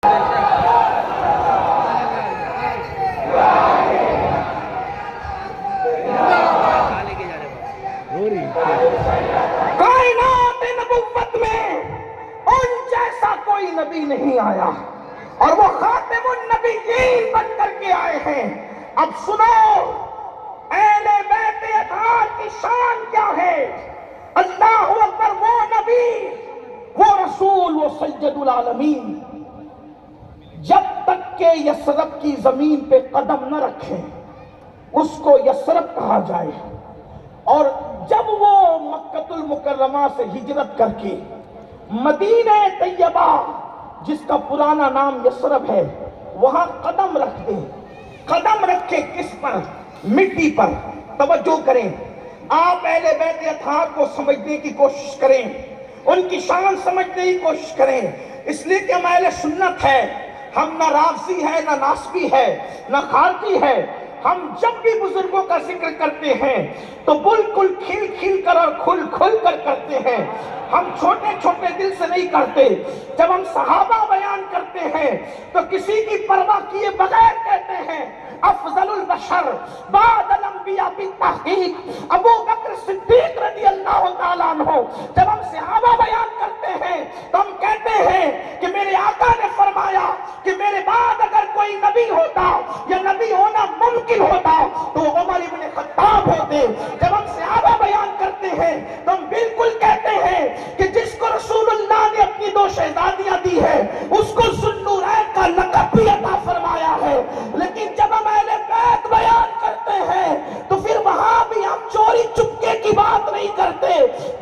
کائنات نبوت میں ان جیسا کوئی نبی نہیں آیا اور وہ خاتم النبیین بن کر کے آئے ہیں۔ اب سنو اہل بیت اطہار کی شان کیا ہے۔ اللہ اکبر، وہ نبی، وہ رسول، وہ سید العالمین جب تک کہ یثرب کی زمین پہ قدم نہ رکھیں اس کو یثرب کہا جائے، اور جب وہ مکہ المکرمہ سے ہجرت کر کے مدینہ طیبہ جس کا پرانا نام یثرب ہے وہاں قدم رکھ دیں، قدم رکھے کس پر؟ مٹی پر۔ توجہ کریں، آپ اہل بیت اطہار کو سمجھنے کی کوشش کریں، ان کی شان سمجھنے کی کوشش کریں، اس لیے کہ ہم اہل سنت ہے، ہم نہ رافضی ہے، نہ ناسبی ہے، نہ خارجی ہے۔ ہم جب بھی بزرگوں کا ذکر کرتے ہیں تو بالکل کھل کھل کر اور کھل کھل کر کرتے ہیں، ہم چھوٹے چھوٹے دل سے نہیں کرتے۔ جب ہم صحابہ بیان کرتے ہیں تو کسی کی پرواہ کیے بغیر کہتے ہیں افضل البشر بعد الانبیاء بالتحقیق ابو بکر صدیق رضی اللہ تعالیٰ عنہ۔ جب ہم صحابہ بیان کرتے ہیں تو ہم کہتے ہیں کہ میرے آقا نے فرمایا کہ میرے بعد اگر کوئی نبی ہوتا یا نبی ہونا ممکن ہوتا تو عمر ابن خطاب ہوتے۔ جب ہم صحابہ بیان کرتے ہیں تو ہم بالکل کہتے ہیں کہ جس کو رسول اللہ نے اپنی دو شہزادیاں دی ہے اس کو ذوالنورین کا لقب بھی عطا فرمایا ہے۔ لیکن جب ہم اہل بیت بیان کرتے ہیں تو پھر وہاں بھی ہم چوری چپکے کی بات نہیں کرتے،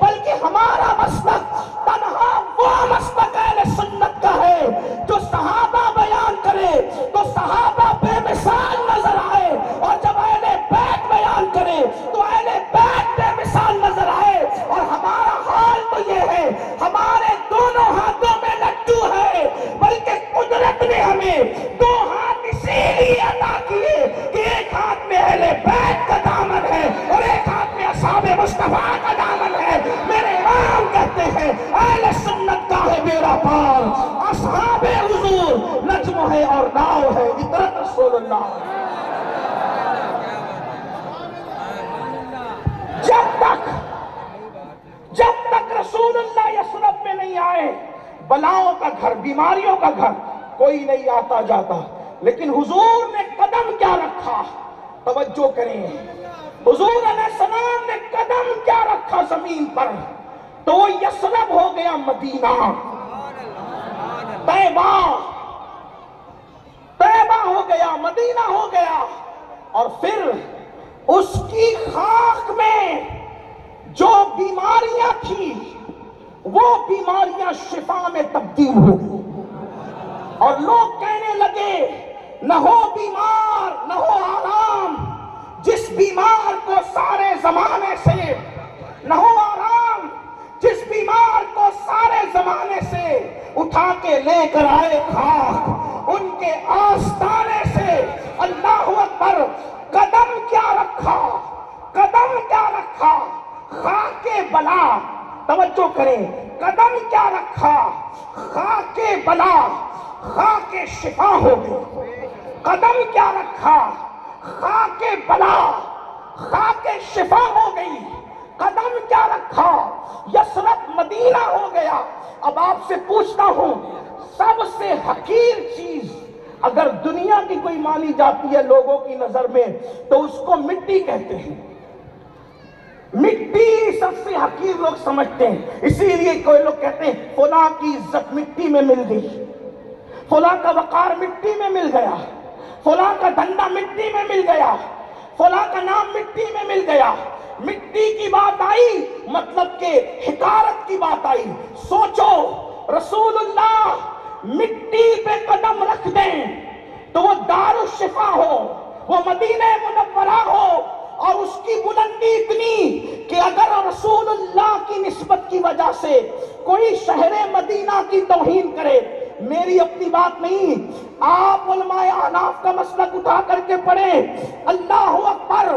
بلکہ ہمارا مسلک تنہا وہ مسلک اہل سنت کا ہے جو صحابہ بیان کرے تو صحابہ بے مثال نظر آئے، اور جب اہل بیت بیان کرے تو اہل بیت بے مثال نظر آئے۔ اور ہمارا حال تو یہ ہے، ہمارے دونوں ہاتھوں میں لڈو ہے، بلکہ قدرت نے ہمیں دو ہاتھ اسی لیے عطا کیے کہ ایک ہاتھ میں اہل بیت کا دامن ہے اور ایک ہاتھ میں اصحاب مصطفیٰ کا دامن ہے۔ میرے امام کہتے ہیں اہل سنت کا ہے میرا پار، اصحاب حضور نجم ہے اور ناؤ ہے عطرت رسول اللہ۔ جب تک رسول اللہ یثرب میں نہیں آئے، بلاؤں کا گھر، بیماریوں کا گھر کوئی نہیں آتا جاتا، لیکن حضور نے قدم کیا رکھا؟ توجہ کریں، حضور علیہ السلام نے قدم کیا رکھا زمین پر؟ تو وہ یثرب ہو گیا مدینہ، طیبہ ہو گیا، مدینہ ہو گیا، اور پھر اس کی خاک میں جو بیماریاں تھیں وہ بیماریاں شفا میں تبدیل ہو گئی، اور لوگ کہنے لگے نہ ہو بیمار نہ ہو آرام جس بیمار کو سارے زمانے سے، نہ ہو آرام جس بیمار کو سارے زمانے سے اٹھا کے لے کر آئے خاک، ان کے آستانے سے اللہ اکبر قدم کیا رکھا؟ قدم کیا رکھا؟ خاک بلا، توجہ کریں، قدم کیا رکھا؟ خاک بلا، خاک شفا ہو گئی۔ قدم کیا رکھا؟ خاک بلا، خاک شفا ہو گئی۔ قدم کیا رکھا؟ یثرب مدینہ ہو گیا۔ اب آپ سے پوچھتا ہوں، سب سے حقیر چیز اگر دنیا کی کوئی مانی جاتی ہے لوگوں کی نظر میں تو اس کو مٹی کہتے ہیں۔ مٹی سب سے حقیر لوگ سمجھتے ہیں، اسی لیے کوئی لوگ کہتے ہیں فلاں کی عزت مٹی میں مل گئی، فلاں کا وقار مٹی میں مل گیا، فلاں کا دھندا مٹی میں مل گیا، فلاں کا نام مٹی میں مل گیا۔ مٹی کی بات آئی مطلب کہ حقارت کی بات آئی۔ سوچو رسول اللہ مٹی پہ قدم رکھ دیں تو وہ دار الشفا ہو، وہ مدینہ منورہ ہو، اور اس کی بلندی اتنی کہ اگر رسول اللہ کی نسبت کی وجہ سے کوئی شہر مدینہ کی توہین کرے، میری اپنی بات نہیں، آپ علماء احناف کا مسلک اٹھا کر کے پڑھے، اللہ اکبر،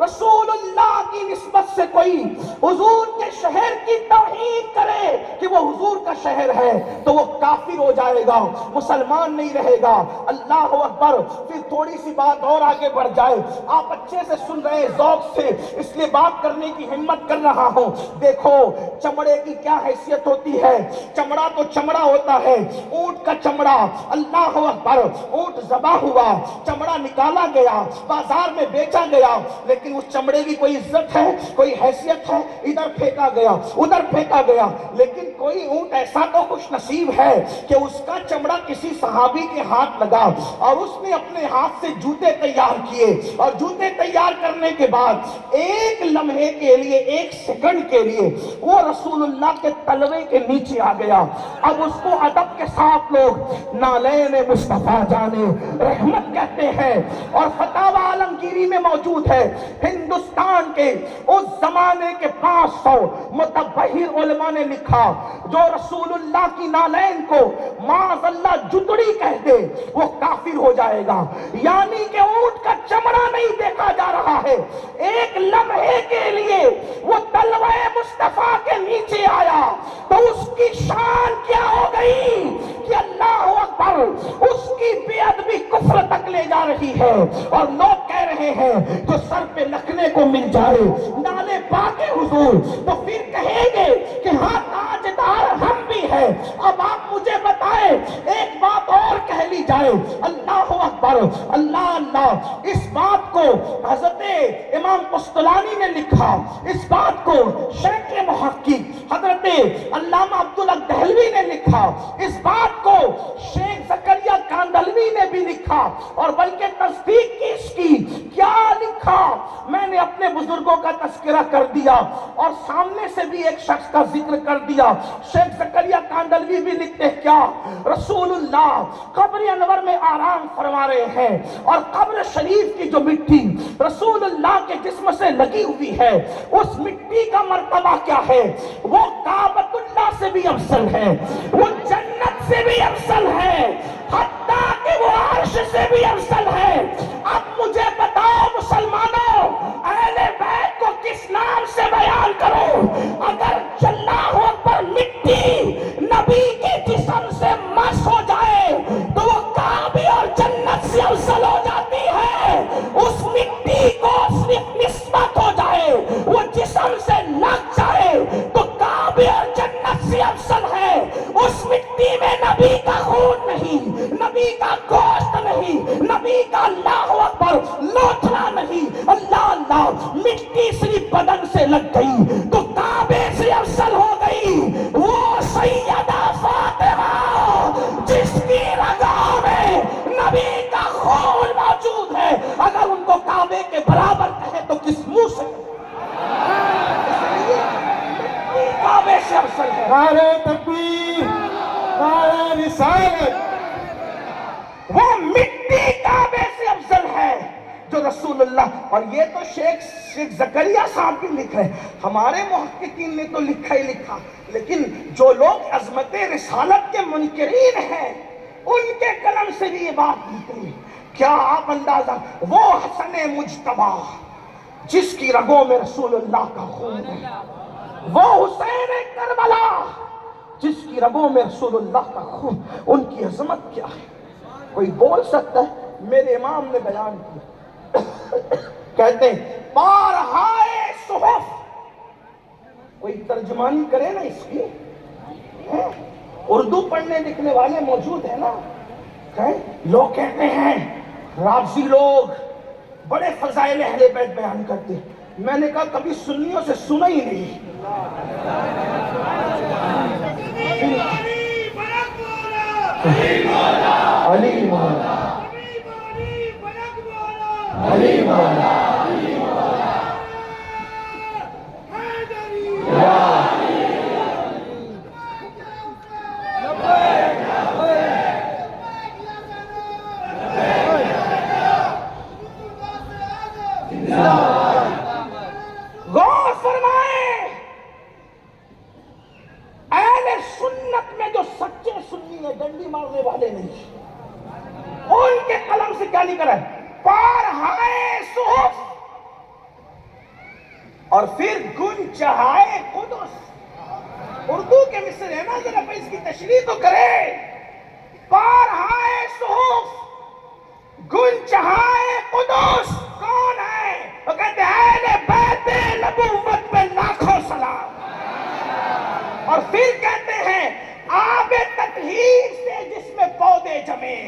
رسول اللہ کی نسبت سے کوئی حضور کے شہر کی توہین کرے کہ وہ حضور کا شہر ہے تو وہ کافر ہو جائے گا، مسلمان نہیں رہے گا۔ اللہ اکبر۔ پھر تھوڑی سی بات اور آگے بڑھ جائے، آپ اچھے سے سن رہے ذوق سے، اس لیے بات کرنے کی ہمت کر رہا ہوں۔ دیکھو چمڑے کی کیا حیثیت ہوتی ہے، چمڑا تو چمڑا ہوتا ہے، اونٹ کا چمڑا، اللہ اکبر، اونٹ ذبح ہوا، چمڑا نکالا گیا، بازار میں بیچا گیا، لیکن اس چمڑے کی کوئی عزت ہے، کوئی حیثیت ہے؟ ادھر پھینکا گیا، ادھر پھینکا گیا۔ لیکن کوئی اونٹ ایسا تو خوش نصیب ہے کہ اس کا چمڑا کسی صحابی کے ہاتھ لگا اور اس نے اپنے ہاتھ سے جوتے تیار کیے، اور جوتے تیار کرنے کے بعد ایک لمحے کے لیے، ایک سیکنڈ کے لیے وہ رسول اللہ کے تلوے کے نیچے آ گیا۔ اب اس کو ادب کے ساتھ لوگ نالین مصطفیٰ جانے رحمت کہتے ہیں، اور فتاوی عالمگیری میں موجود ہے۔ ہندوستان کے اس زمانے کے 500 متبحر علماء نے لکھا، جو رسول اللہ کی نالین کو معاذ اللہ جتڑی کہہ دے وہ کافر ہو جائے گا۔ یعنی کہ اونٹ کا چمڑا نہیں دیکھا جا رہا ہے، ایک لمحے کے لیے وہ تلوے مصطفیٰ کے نیچے آیا تو اس کی شان کیا ہو گئی کہ اللہ اکبر، اس کی بے ادبی کفر تک لے جا رہی ہے، اور لوگ کہہ رہے ہیں جو سر پہ لکھنے کو مل جائے نالے پاک حضور تو پھر کہیں گے کہ ہاں تاجدار ہم بھی ہیں۔ اب آپ مجھے بتائیں، ایک بات اور کہہ لی جائے، اللہ اکبر، اللہ اللہ، اس بات کو حضرت امام قسطلانی نے لکھا، اس بات کو شیخ محقق حضرت علامہ عبدالحق دہلوی نے لکھا، اس بات کو شیخ زکریا کاندھلوی نے بھی لکھا، اور بلکہ تصدیق کی اس کی کیا لکھا، میں نے اپنے بزرگوں کا تذکرہ کر دیا اور سامنے سے بھی ایک شخص کا ذکر کر دیا۔ شیخ زکریا کاندھلوی بھی لکھتے ہیں کیا، رسول اللہ قبر انور میں آرام فرما رہے ہیں، اور قبر شریف کی جو مٹی رسول اللہ کے جسم سے لگی ہوئی ہے، اس مٹی کا مرتبہ کیا ہے؟ وہ کعبۃ اللہ سے بھی افضل ہے، وہ جنت سے بھی افضل ہے، حتیٰ کہ وہ عرش سے بھی افضل ہے۔ اب مجھے بتاؤ مسلمانوں، اہل بیت کو کس نام سے بیان کرو؟ اگر اللہ اکبر مٹی نبی کے جسم سے مس ہو جائے تو وہ کعبے اور جنت سے افضل ہو جاتی ہے۔ اس مٹی کو صرف نسبت ہو جائے، وہ جسم سے لگ جائے تو کعبے اور جنت سے افضل ہے۔ اس مٹی میں نبی کا خون نہیں، نبی کا گوشت نہیں، نبی کا اللہ اکبر لوتھڑا نہیں، اللہ اللہ، مٹی صرف بدن سے لگ گئی تو کعبے سے افضل ہو گئی۔ وہ سیدہ فاطمہ جس کی رگوں میں نبی کا خون موجود ہے، اگر ان کو کعبے کے برابر کہے تو کس منہ سے؟ کعبے سے افضل ہے۔ نعرہ تکبیر، نعرہ رسالت۔ وہ مٹی کعبے سے افضل ہے جو رسول اللہ، اور یہ تو شیخ زکریا صاحب بھی لکھ رہے ہیں، ہمارے محققین نے تو لکھا ہی لکھا، لیکن جو لوگ عظمت رسالت کے منکرین ہیں ان کے قلم سے بھی یہ بات نکلی۔ کیا آپ اندازہ، وہ حسن مجتبیٰ جس کی رگوں میں رسول اللہ کا خون ہے، وہ حسین کربلا جس کی رگوں میں رسول اللہ کا خون، ان کی عظمت کیا ہے؟ کوئی بول سکتا ہے؟ میرے امام نے بیان کیا، کہتے ہیں بارہائے صحف، کوئی ترجمانی کرے نا اس کی، اردو پڑھنے لکھنے والے موجود ہیں نا، لوگ کہتے ہیں رافضی لوگ بڑے فضائل اہل بیت بیان کرتے ہیں، میں نے کہا کبھی سنیوں سے سنا ہی نہیں۔ علی مولا، علی مولا، غور فرمائیں، اہل سنت میں جو سچے سنی ہیں ڈنڈی مارنے والے نہیں، ان کے قلم سے کیا نکلا ہے؟ پارہائے صحف اور پھر گنچہائے قدس. اردو کے مصر ہے نا، ذرا اس کی تشریح تو کرے. پارہائے صحف، گنچہائے قدس کون ہے؟ وہ کہتے ہیں اہل بیت نبوت پہ لاکھوں سلام. اور پھر کہتے ہیں آب تطہیر سے جس میں پودے جمے.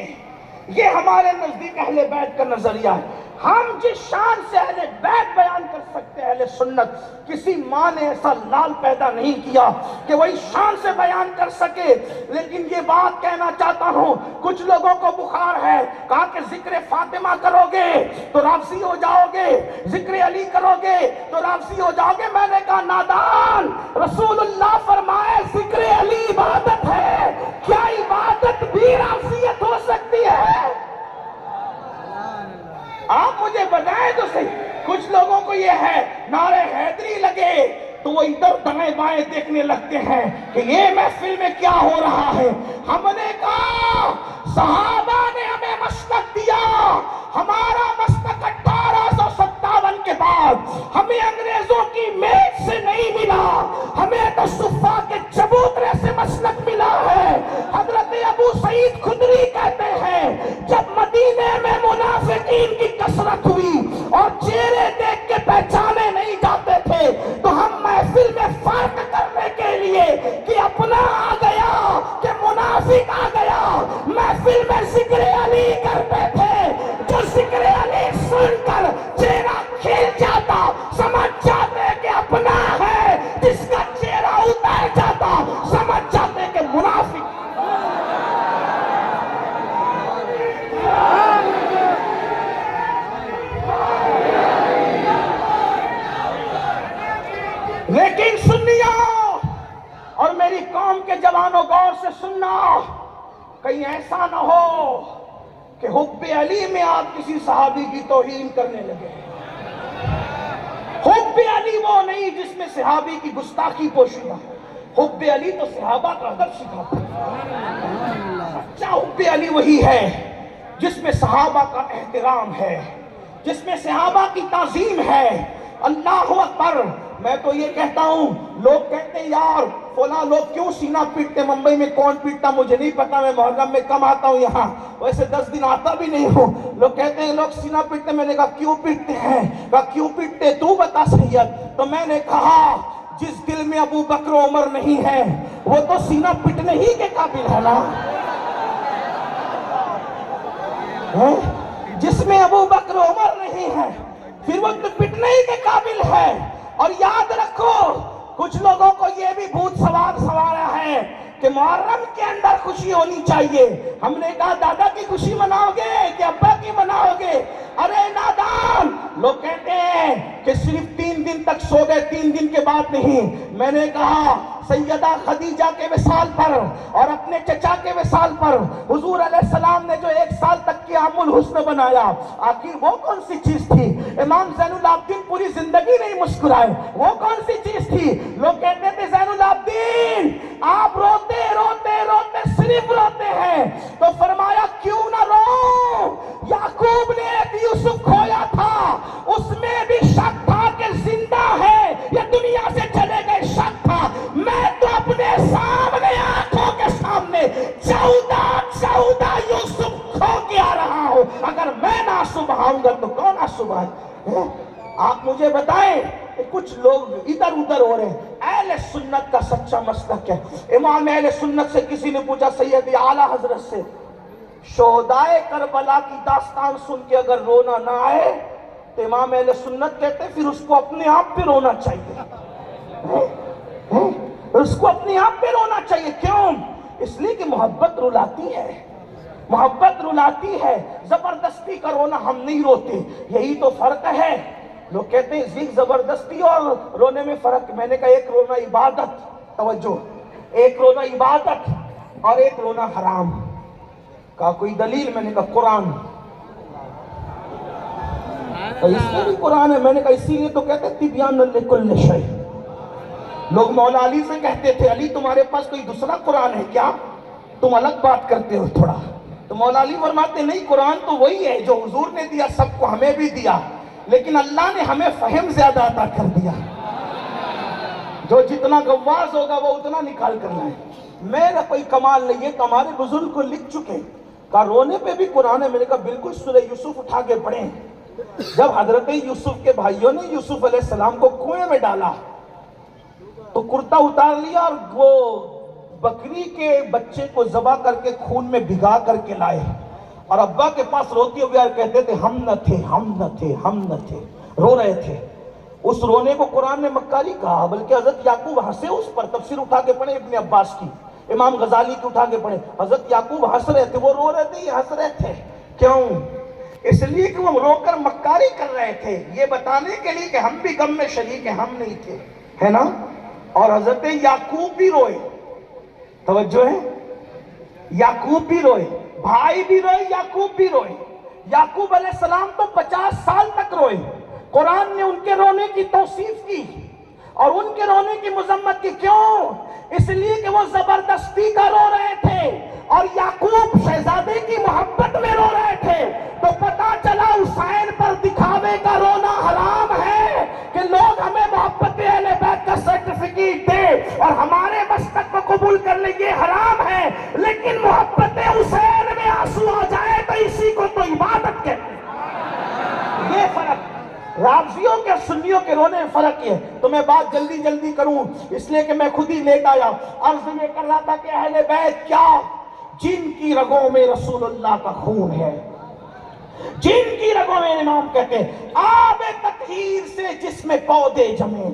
یہ ہمارے نزدیک اہل بیت کا نظریہ ہے. ہم جس شان سے اہل بیت بیان کر سکتے ہیں، اہل سنت، کسی ماں نے ایسا لال پیدا نہیں کیا کہ وہی شان سے بیان کر سکے. لیکن یہ بات کہنا چاہتا ہوں، کچھ لوگوں کو بخار ہے، کہا کہ ذکر فاطمہ کرو گے تو رافضی ہو جاؤ گے، ذکر علی کرو گے تو رافضی ہو جاؤ گے. میں نے کہا نادان، رسول اللہ فرمائے ذکر علی عبادت ہے، کیا عبادت بھی رافضیت ہو سکتی ہے؟ آپ مجھے بتائیں تو صحیح. کچھ لوگوں کو یہ ہے نعرہ حیدری لگے تو وہ ادھر دائیں بائیں دیکھنے لگتے ہیں کہ یہ محفل میں کیا ہو رہا ہے. ہم نے کہا صحابہ نے ہمیں مسلک دیا، ہمارا مسلک 1857 کے بعد ہمیں انگریزوں کی میز سے نہیں ملا، ہمیں تو صفا کے چبوترے سے مسلک ملا ہے. حضرت ابو سعید خدری کہتے ہیں جب مدینے میں منافقین کی کثرت ہوئی اور چہرے دیکھ کے پہچانے نہیں جاتے تھے تو ہم محفل میں فرق کرنے کے لیے کہ اپنا آ گیا کہ منافق آ گیا، محفل میں ذکر علی کرتے تھے. جو ذکر علی سن کر چہرہ کھل جاتا سمجھ جاتے کہ اپنا ہے، جس کا چہرہ اتر جاتا سمجھ جاتے کہ منافق. لیکن سنیو اور میری قوم کے جوانوں غور سے سننا، کہیں ایسا نہ ہو کہ حب علی میں آپ کسی صحابی کی توہین کرنے لگے. حب علی وہ نہیں جس میں صحابی کی گستاخی پوشیدہ ہے. حب علی تو صحابہ کا ادب سکھاتا ہے. سچا حب علی وہی ہے جس میں صحابہ کا احترام ہے، جس میں صحابہ کی تعظیم ہے. اللہ اکبر. میں تو یہ کہتا ہوں، لوگ کہتے ہیں یار فلاں لوگ کیوں سینہ پیٹتے، ممبئی میں کون پیٹتا مجھے نہیں پتا، میں محرم میں کم آتا ہوں یہاں، ویسے 10 دن آتا بھی نہیں ہوں. لوگ کہتے ہیں لوگ سینہ پیٹتے. میں نے کہا کیوں پیٹتے ہیں؟ کہا کیوں پیٹتے تو بتا سید. تو میں نے کہا جس دل میں ابو بکر و عمر نہیں ہے وہ تو سینہ پٹنے ہی کے قابل ہے نا. جس میں ابو بکر و عمر نہیں ہے پھر وہ تو پٹنے ہی کے قابل ہے. اور یاد رکھو کچھ لوگوں کو یہ بھی بھوت سوارا ہے کہ محرم کے اندر خوشی ہونی چاہیے. ہم نے کہا دادا کی خوشی مناؤ گے کہ ابا کی مناؤ گے؟ ارے نادان. لوگ کہتے ہیں کہ صرف 3 دن تک سو گئے، 3 دن کے بعد نہیں. میں نے کہا سیدہ خدیجہ کے وصال پر اور اپنے چچا کے وصال پر حضور علیہ السلام نے جو 1 سال تک قیام الحسن بنایا، آخر وہ کون سی چیز تھی؟ امام زین العابدین پوری زندگی نہیں مسکرائے، وہ کون سی چیز تھی؟ لوگ کہتے تھے زین العابدین آپ روتے روتے روتے صرف روتے ہیں. تو فرمایا کیوں نہ رو؟ یعقوب نے ایک یوسف کھویا تھا، اس میں بھی شک تھا کہ زندہ ہے یا دنیا سے چلے گئے، شک تھا. میں تو اپنے سامنے آنکھوں کے سامنے 14 یوسف کھو کے آ رہا ہوں. اگر میں نہ سبھاؤں گا تو کون سبھائے؟ آپ مجھے بتائیں کہ کچھ لوگ ادھر ادھر ہو رہے ہیں. اہل سنت کا سچا مسلک ہے. امام اہل سنت سے کسی نے پوچھا سید اعلیٰ حضرت سے شہدائے کربلا کی داستان سن کے اگر رونا نہ آئے تو امام اہل سنت کہتے ہیں پھر اس کو اپنے آپ پہ رونا چاہیے. اس کو اپنے آپ پہ رونا چاہیے. کیوں؟ اس لیے کہ محبت رلاتی ہے، محبت رلاتی ہے. زبردستی کا رونا ہم نہیں روتے. یہی تو فرق ہے. لوگ کہتے ہیں زیگ زبردستی اور رونے میں فرق. میں نے کہا ایک رونا عبادت، توجہ، ایک رونا عبادت اور ایک رونا حرام. کہا کوئی دلیل؟ میں نے کہا قرآن. تو اس میں بھی قرآن ہے. میں نے کہا اسی لیے تو کہتے تبیان لکل شیء. لوگ مولا علی سے کہتے تھے علی تمہارے پاس کوئی دوسرا قرآن ہے کیا؟ تم الگ بات کرتے ہو تھوڑا. تو تو مولا علی فرماتے نہیں، قرآن تو وہی ہے جو حضور نے دیا، سب کو ہمیں بھی دیا، لیکن اللہ نے ہمیں فہم زیادہ عطا کر دیا، جو جتنا گواز ہوگا وہ اتنا نکال کر لائے۔ میرا کوئی کمال نہیں ہے، تو ہمارے بزرگ کو لکھ چکے، کہا رونے پہ بھی قرآن ہے۔ میں نے کہا بالکل، سورہ یوسف اٹھا کے پڑھیں۔ جب حضرت یوسف کے بھائیوں نے یوسف علیہ السلام کو کنویں میں ڈالا تو کرتا اتار لیا اور وہ بکری کے بچے کو ذبح کر کے خون میں بھگا کر کے لائے، اور ابا کے پاس روتے ہوئے اور کہتے تھے ہم نہ تھے، ہم نہ تھے، ہم نہ تھے، رو رہے تھے۔ اس رونے کو قرآن نے مکاری کہا، بلکہ حضرت یعقوب ہنسے اس پر۔ تفسیر اٹھا کے پڑھے ابن عباس کی، امام غزالی کی اٹھا کے پڑھے، حضرت یعقوب ہنس رہے تھے، وہ رو رہے تھے، یہ ہنس رہے تھے۔ کیوں؟ اس لیے کہ وہ رو کر مکاری کر رہے تھے، یہ بتانے کے لیے کہ ہم بھی غم میں شریک ہیں، ہم نہیں تھے، ہے نا؟ اور حضرت یعقوب بھی روئے، توجہ ہے، یعقوب بھی روئے، بھائی بھی روئے، یعقوب بھی روئے۔ یعقوب علیہ السلام تو 50 سال تک روئے۔ قرآن نے ان کے رونے کی توصیف کی اور ان کے رونے کی مذمت کی۔ کیوں؟ اس لیے کہ وہ زبردستی کا رو رہے تھے اور یعقوب شہزادے کی محبت میں رو رہے تھے۔ تو پتا چلا حسین پر دکھاوے کا رونا حرام ہے کہ لوگ ہمیں محبت اہل بیت کا سرٹیفکیٹ دے اور ہمارے مسلک کو قبول کر لیں، یہ حرام ہے، لیکن محبت حسین میں آنسو آ جائے تو اسی کو تو عبادت کہتے ہیں۔ یہ فرق رافضیوں کے سنیوں کے رونے میں فرق یہ ہے۔ تو میں بات جلدی کروں اس لیے کہ میں خود ہی لیٹ آیا۔ عرض یہ کر رہا تھا کہ اہل بیت کیا؟ جن کی رگوں میں رسول اللہ کا خون ہے، جن کی رگوں میں، امام کہتے ہیں آب تطہیر سے جس میں پودے جمے۔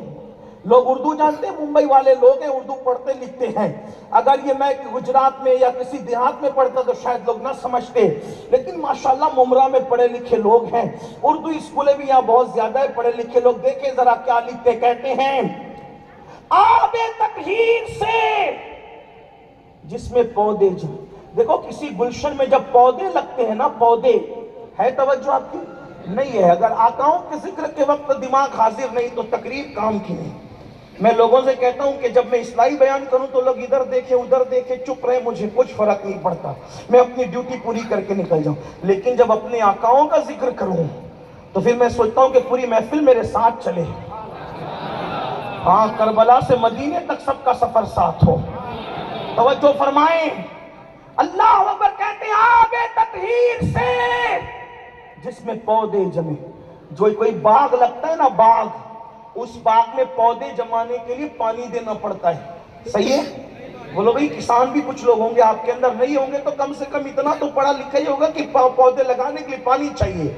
لوگ اردو جانتے ہیں، ممبئی والے لوگ ہیں، اردو پڑھتے لکھتے ہیں۔ اگر یہ میں گجرات میں یا کسی دیہات میں پڑھتا تو شاید لوگ نہ سمجھتے، لیکن ماشاءاللہ ممرہ میں پڑھے لکھے لوگ ہیں، اردو اسکولیں بھی یہاں بہت زیادہ ہے، پڑھے لکھے لوگ۔ دیکھیں ذرا کیا لکھتے، کہتے ہیں آب تطہیر سے جس میں پودے جمے۔ دیکھو کسی گلشن میں جب پودے لگتے ہیں نا، پودے ہے، توجہ آپ کی نہیں ہے۔ اگر آقاؤں کے ذکر کے وقت دماغ حاضر نہیں تو تقریر کام کی نہیں۔ میں لوگوں سے کہتا ہوں کہ جب میں اصلاحی بیان کروں تو لوگ ادھر دیکھیں ادھر دیکھیں، چپ رہے، مجھے کچھ فرق نہیں پڑتا، میں اپنی ڈیوٹی پوری کر کے نکل جاؤں۔ لیکن جب اپنے آقاؤں کا ذکر کروں تو پھر میں سوچتا ہوں کہ پوری محفل میرے ساتھ چلے، ہاں، کربلا سے مدینے تک سب کا سفر ساتھ ہو۔ توجہ فرمائیں، اللہ اکبر، کہتے ہیں آب تطہیر سے جس میں پودے جمے۔ جو کوئی باغ لگتا ہے نا، باغ، اس باغ میں پودے جمانے کے لیے پانی دینا پڑتا ہے، صحیح ہے؟ بولو بھئی، کسان بھی کچھ لوگ ہوں گے آپ کے اندر، نہیں ہوں گے تو کم سے کم اتنا تو پڑھا لکھا ہی ہوگا کہ پودے لگانے کے لیے پانی چاہیے۔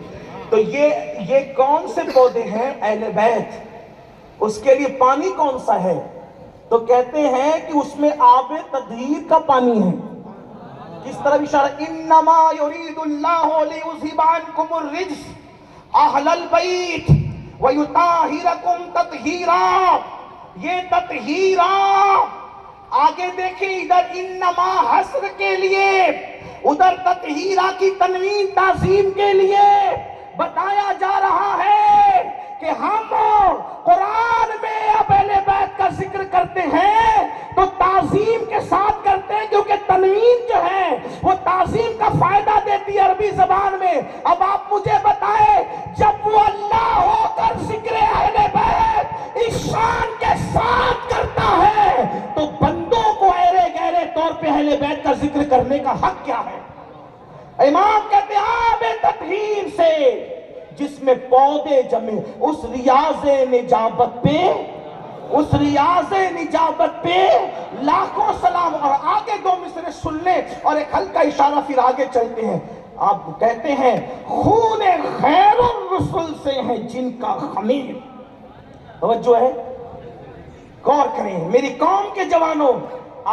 تو یہ کون سے پودے ہیں؟ اہل بیت۔ اس کے لیے پانی کون سا ہے؟ تو کہتے ہیں کہ اس میں آب تطہیر کا پانی ہے۔ کس طرح اشارہ، انما یرید اللہ لیذھب عنکم الرجس اہل البیت ویطہرکم تطہیرا۔ یہ تطہیرا، آگے دیکھیں، ادھر انما حسر کے لیے، ادھر تطہیرا کی تنوین تعظیم کے لیے بتایا جا رہا ہے کہ ہم قرآن میں اب اہل بیت کا ذکر کرتے ہیں تو تعظیم کے ساتھ کرتے ہیں، کیونکہ تنوین جو ہے وہ تعظیم کا فائدہ دیتی ہے عربی زبان میں۔ اب آپ مجھے بتائیں، جب وہ اللہ ہو کر ذکر اہل بیت اس شان کے ساتھ کرتا ہے تو بندوں کو ایرے گہرے طور پہ اہل بیت کا ذکر کرنے کا حق کیا ہے؟ امام کہتے ہیں آب تطہیر سے جس میں پودے جمے، اس ریاض نجابت پہ، اس ریاض نجابت پہ لاکھوں سلام۔ اور آگے دو مصرے سن لیں اور ایک ہلکا اشارہ، پھر آگے چلتے ہیں۔ آپ کہتے ہیں خون خیر الرسل سے ہے جن کا خمیر۔ توجہ ہے، غور کریں میری قوم کے جوانوں،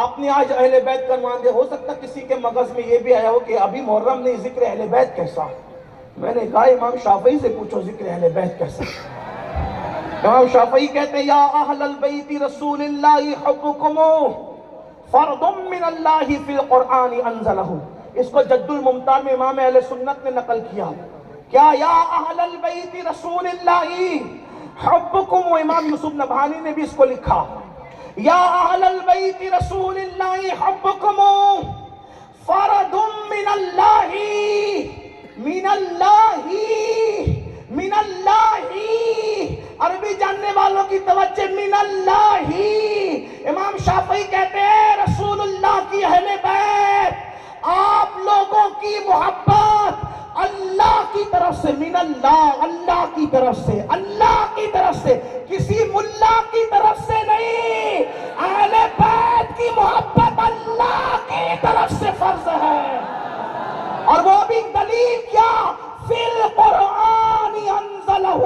آپ نے آج اہل بیت کا مان دیا، ہو سکتا کسی کے مغز میں یہ بھی آیا ہو کہ ابھی محرم نہیں، ذکر اہل بیت کیسا؟ میں نے کہا امام شافعی سے پوچھو ذکر اہل بیت کیسا؟ امام شافعی کہتے ہیں یا اہل البیت رسول اللہ حبکم فرض من اللہ فی القرآن انزلہ۔ اس کو جد الممتاع میں امام اہل سنت نے نقل کیا، کیا یا اہل البیت رسول اللہ حبکم، امام یوسف نبہانی نے بھی اس کو لکھا، یا اہل البیت رسول اللہ حبکم فرض من اللہ من اللہ عربی جاننے والوں کی توجہ، من اللہ۔ امام شافعی کہتے ہیں رسول اللہ کی اہل بیت، آپ لوگوں کی محبت اللہ کی طرف سے، من اللہ، اللہ کی طرف سے، اللہ کی طرف سے، کسی ملا کی طرف سے نہیں۔ اہل بیت کی محبت اللہ کی طرف سے فرض ہے، اور وہ بھی دلیل کیا؟ فی القرآن انزلہ،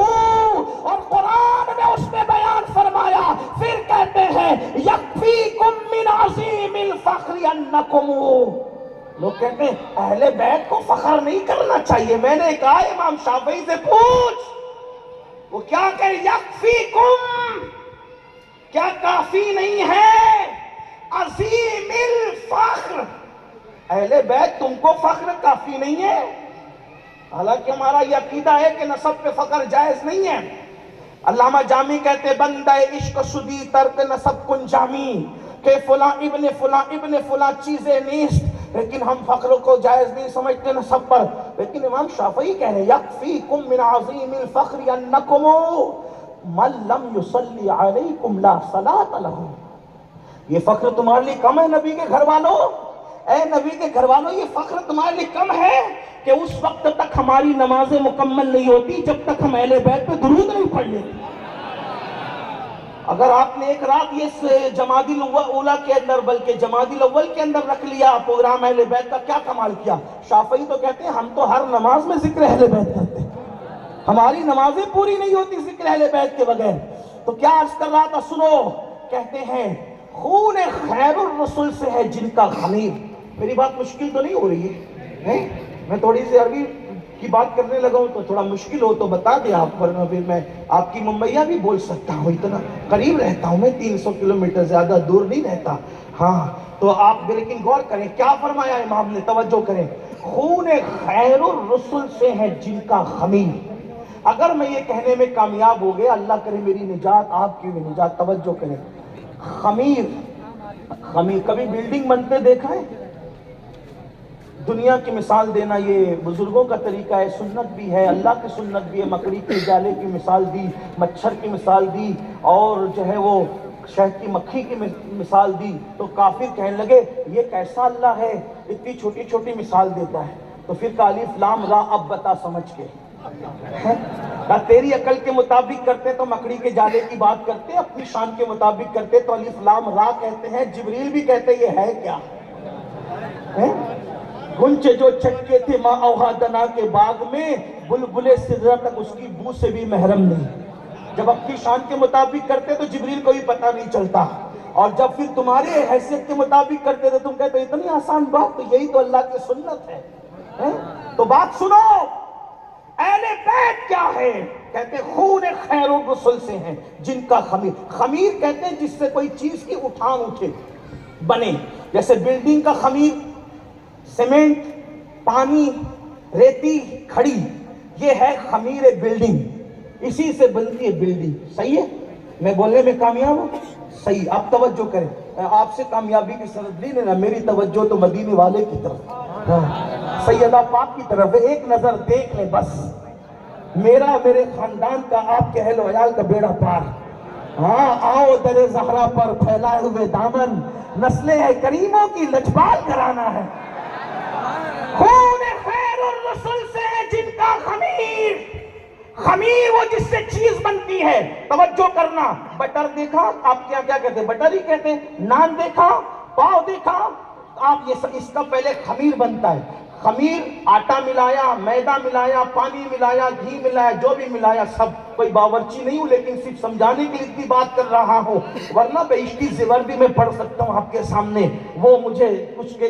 اور قرآن میں اس نے بیان فرمایا۔ پھر کہتے ہیں یکفیکم من عظیم الفخر انکم، لوگ کہتے ہیں اہل بیت کو فخر نہیں کرنا چاہیے۔ میں نے کہا امام شافعی سے پوچھ، وہ کیا کہ یکفیکم، کیا کافی نہیں ہے؟ عظیم الفخر، اہل بیت تم کو فخر کافی نہیں ہے؟ حالانکہ ہمارا یہ عقیدہ ہے کہ نسب پہ فخر جائز نہیں ہے۔ علامہ جامی کہتے بندہ عشق شدی ترک نسب کن جامی، کہ فلاں ابن فلاں چیزیں نیست، لیکن ہم فخر کو جائز نہیں سمجھتے نسب پر۔ لیکن امام شافعی کہہ رہے یکفیکم من عظیم الفخر انکم من لم یصلی علیکم لا صلاۃ لہ، یہ فخر تمہارے لیے کم ہے نبی کے گھر والوں، اے نبی کے گھر والوں، یہ فخر تمہارے لیے کم ہے کہ اس وقت تک ہماری نمازیں مکمل نہیں ہوتی جب تک ہم اہل بیت پہ درود نہیں پڑھ لیتے۔ اگر آپ نے ایک رات یہ جمادی الاولیٰ کے اندر، بلکہ جمادی الاول کے اندر رکھ لیا پروگرام اہل بیت کا، کیا کمال کیا؟ شافعی تو کہتے ہیں ہم تو ہر نماز میں ذکر اہل بیت کرتے ہیں، ہماری نمازیں پوری نہیں ہوتی ذکر اہل بیت کے بغیر۔ تو کیا عرض کر رہا تھا، سنو، کہتے ہیں خون خیر الرسول سے ہے جن کا خمیر۔ میری بات مشکل تو نہیں ہو رہی ہے؟ میں تھوڑی سی عربی کی بات کرنے لگا ہوں تو تھوڑا مشکل ہو تو بتا دیں آپ، ورنہ پھر میں آپ کی ممبئیہ بھی بول سکتا ہوں، اتنا قریب رہتا ہوں میں، 300 کلومیٹر زیادہ دور نہیں رہتا۔ ہاں تو آپ لیکن غور کریں کیا فرمایا امام نے، توجہ کریں، خون خیر الرسل سے ہے جن کا خمیر۔ اگر میں یہ کہنے میں کامیاب ہو گیا، اللہ کرے میری نجات، آپ کی بھی نجات، توجہ کریں، خمیر، خمیر کبھی بلڈنگ بنتے دیکھا ہے؟ دنیا کی مثال دینا یہ بزرگوں کا طریقہ ہے، سنت بھی ہے، اللہ کی سنت بھی ہے۔ مکڑی کے جالے کی مثال دی، مچھر کی مثال دی، اور جو ہے وہ شہد کی مکھی کی مثال دی، تو کافر کہنے لگے یہ کیسا اللہ ہے اتنی چھوٹی چھوٹی مثال دیتا ہے؟ تو پھر کہا الف لام را، اب بتا سمجھ کے، کہا تیری عقل کے مطابق کرتے تو مکڑی کے جالے کی بات کرتے، اپنی شان کے مطابق کرتے تو الف لام را کہتے ہیں۔ جبریل بھی کہتے یہ ہے کیا؟ گنچے جو چٹکے تھے ماں اوہا دنا کے باغ میں، بلبلے سدرہ تک اس کی بو سے بھی محرم نہیں۔ جب اپنی شان کے مطابق کرتے تو جبریل کو بھی پتہ نہیں چلتا، اور جب پھر تمہارے حیثیت کے مطابق کرتے تو تم کہتے اتنی آسان بات، تو یہی تو اللہ کی سنت ہے۔ تو بات سنو، اہل بیت کیا ہے؟ کہتے خون خیر الرسل سے ہیں جن کا خمیر۔ خمیر کہتے ہیں جس سے کوئی چیز کی اٹھان اٹھے، بنے، جیسے بلڈنگ کا خمیر، سیمنٹ، پانی، ریتی، کھڑی، یہ ہے خمیر بلڈنگ، اسی سے بنتی ہے بلڈنگ۔ صحیح ہے؟ میں بولنے میں کامیاب ہوں؟ صحیح۔ آپ توجہ کریں، آپ سے کامیابی کی سند نہیں لینا، میری توجہ تو مدینے والے کی طرف، سیدہ پاک کی طرف ہے۔ ایک نظر دیکھ لیں بس، میرا، میرے خاندان کا، آپ کے اہل و عیال کا بیڑا پار۔ ہاں آؤ در زہرا پر پھیلائے ہوئے دامن، نسلیں کریموں کی لجپال کرانا ہے۔ خون خیر الرسل سے ہے جن کا خمیر۔ خمیر وہ جس سے چیز بنتی ہے، توجہ کرنا۔ بٹر دیکھا آپ کیا کہتے ہیں؟ بٹر ہی کہتے ہیں۔ نان دیکھا، پاؤ دیکھا آپ، یہ اس کا پہلے خمیر بنتا ہے۔ خمیر، آٹا ملایا، میدا ملایا، پانی ملایا، گھی ملایا، جو بھی ملایا سب، کوئی باورچی نہیں ہوں لیکن صرف سمجھانے کے لیے اتنی بات کر رہا ہوں، ورنہ بہشتی زیور بھی میں پڑھ سکتا ہوں آپ کے سامنے، وہ مجھے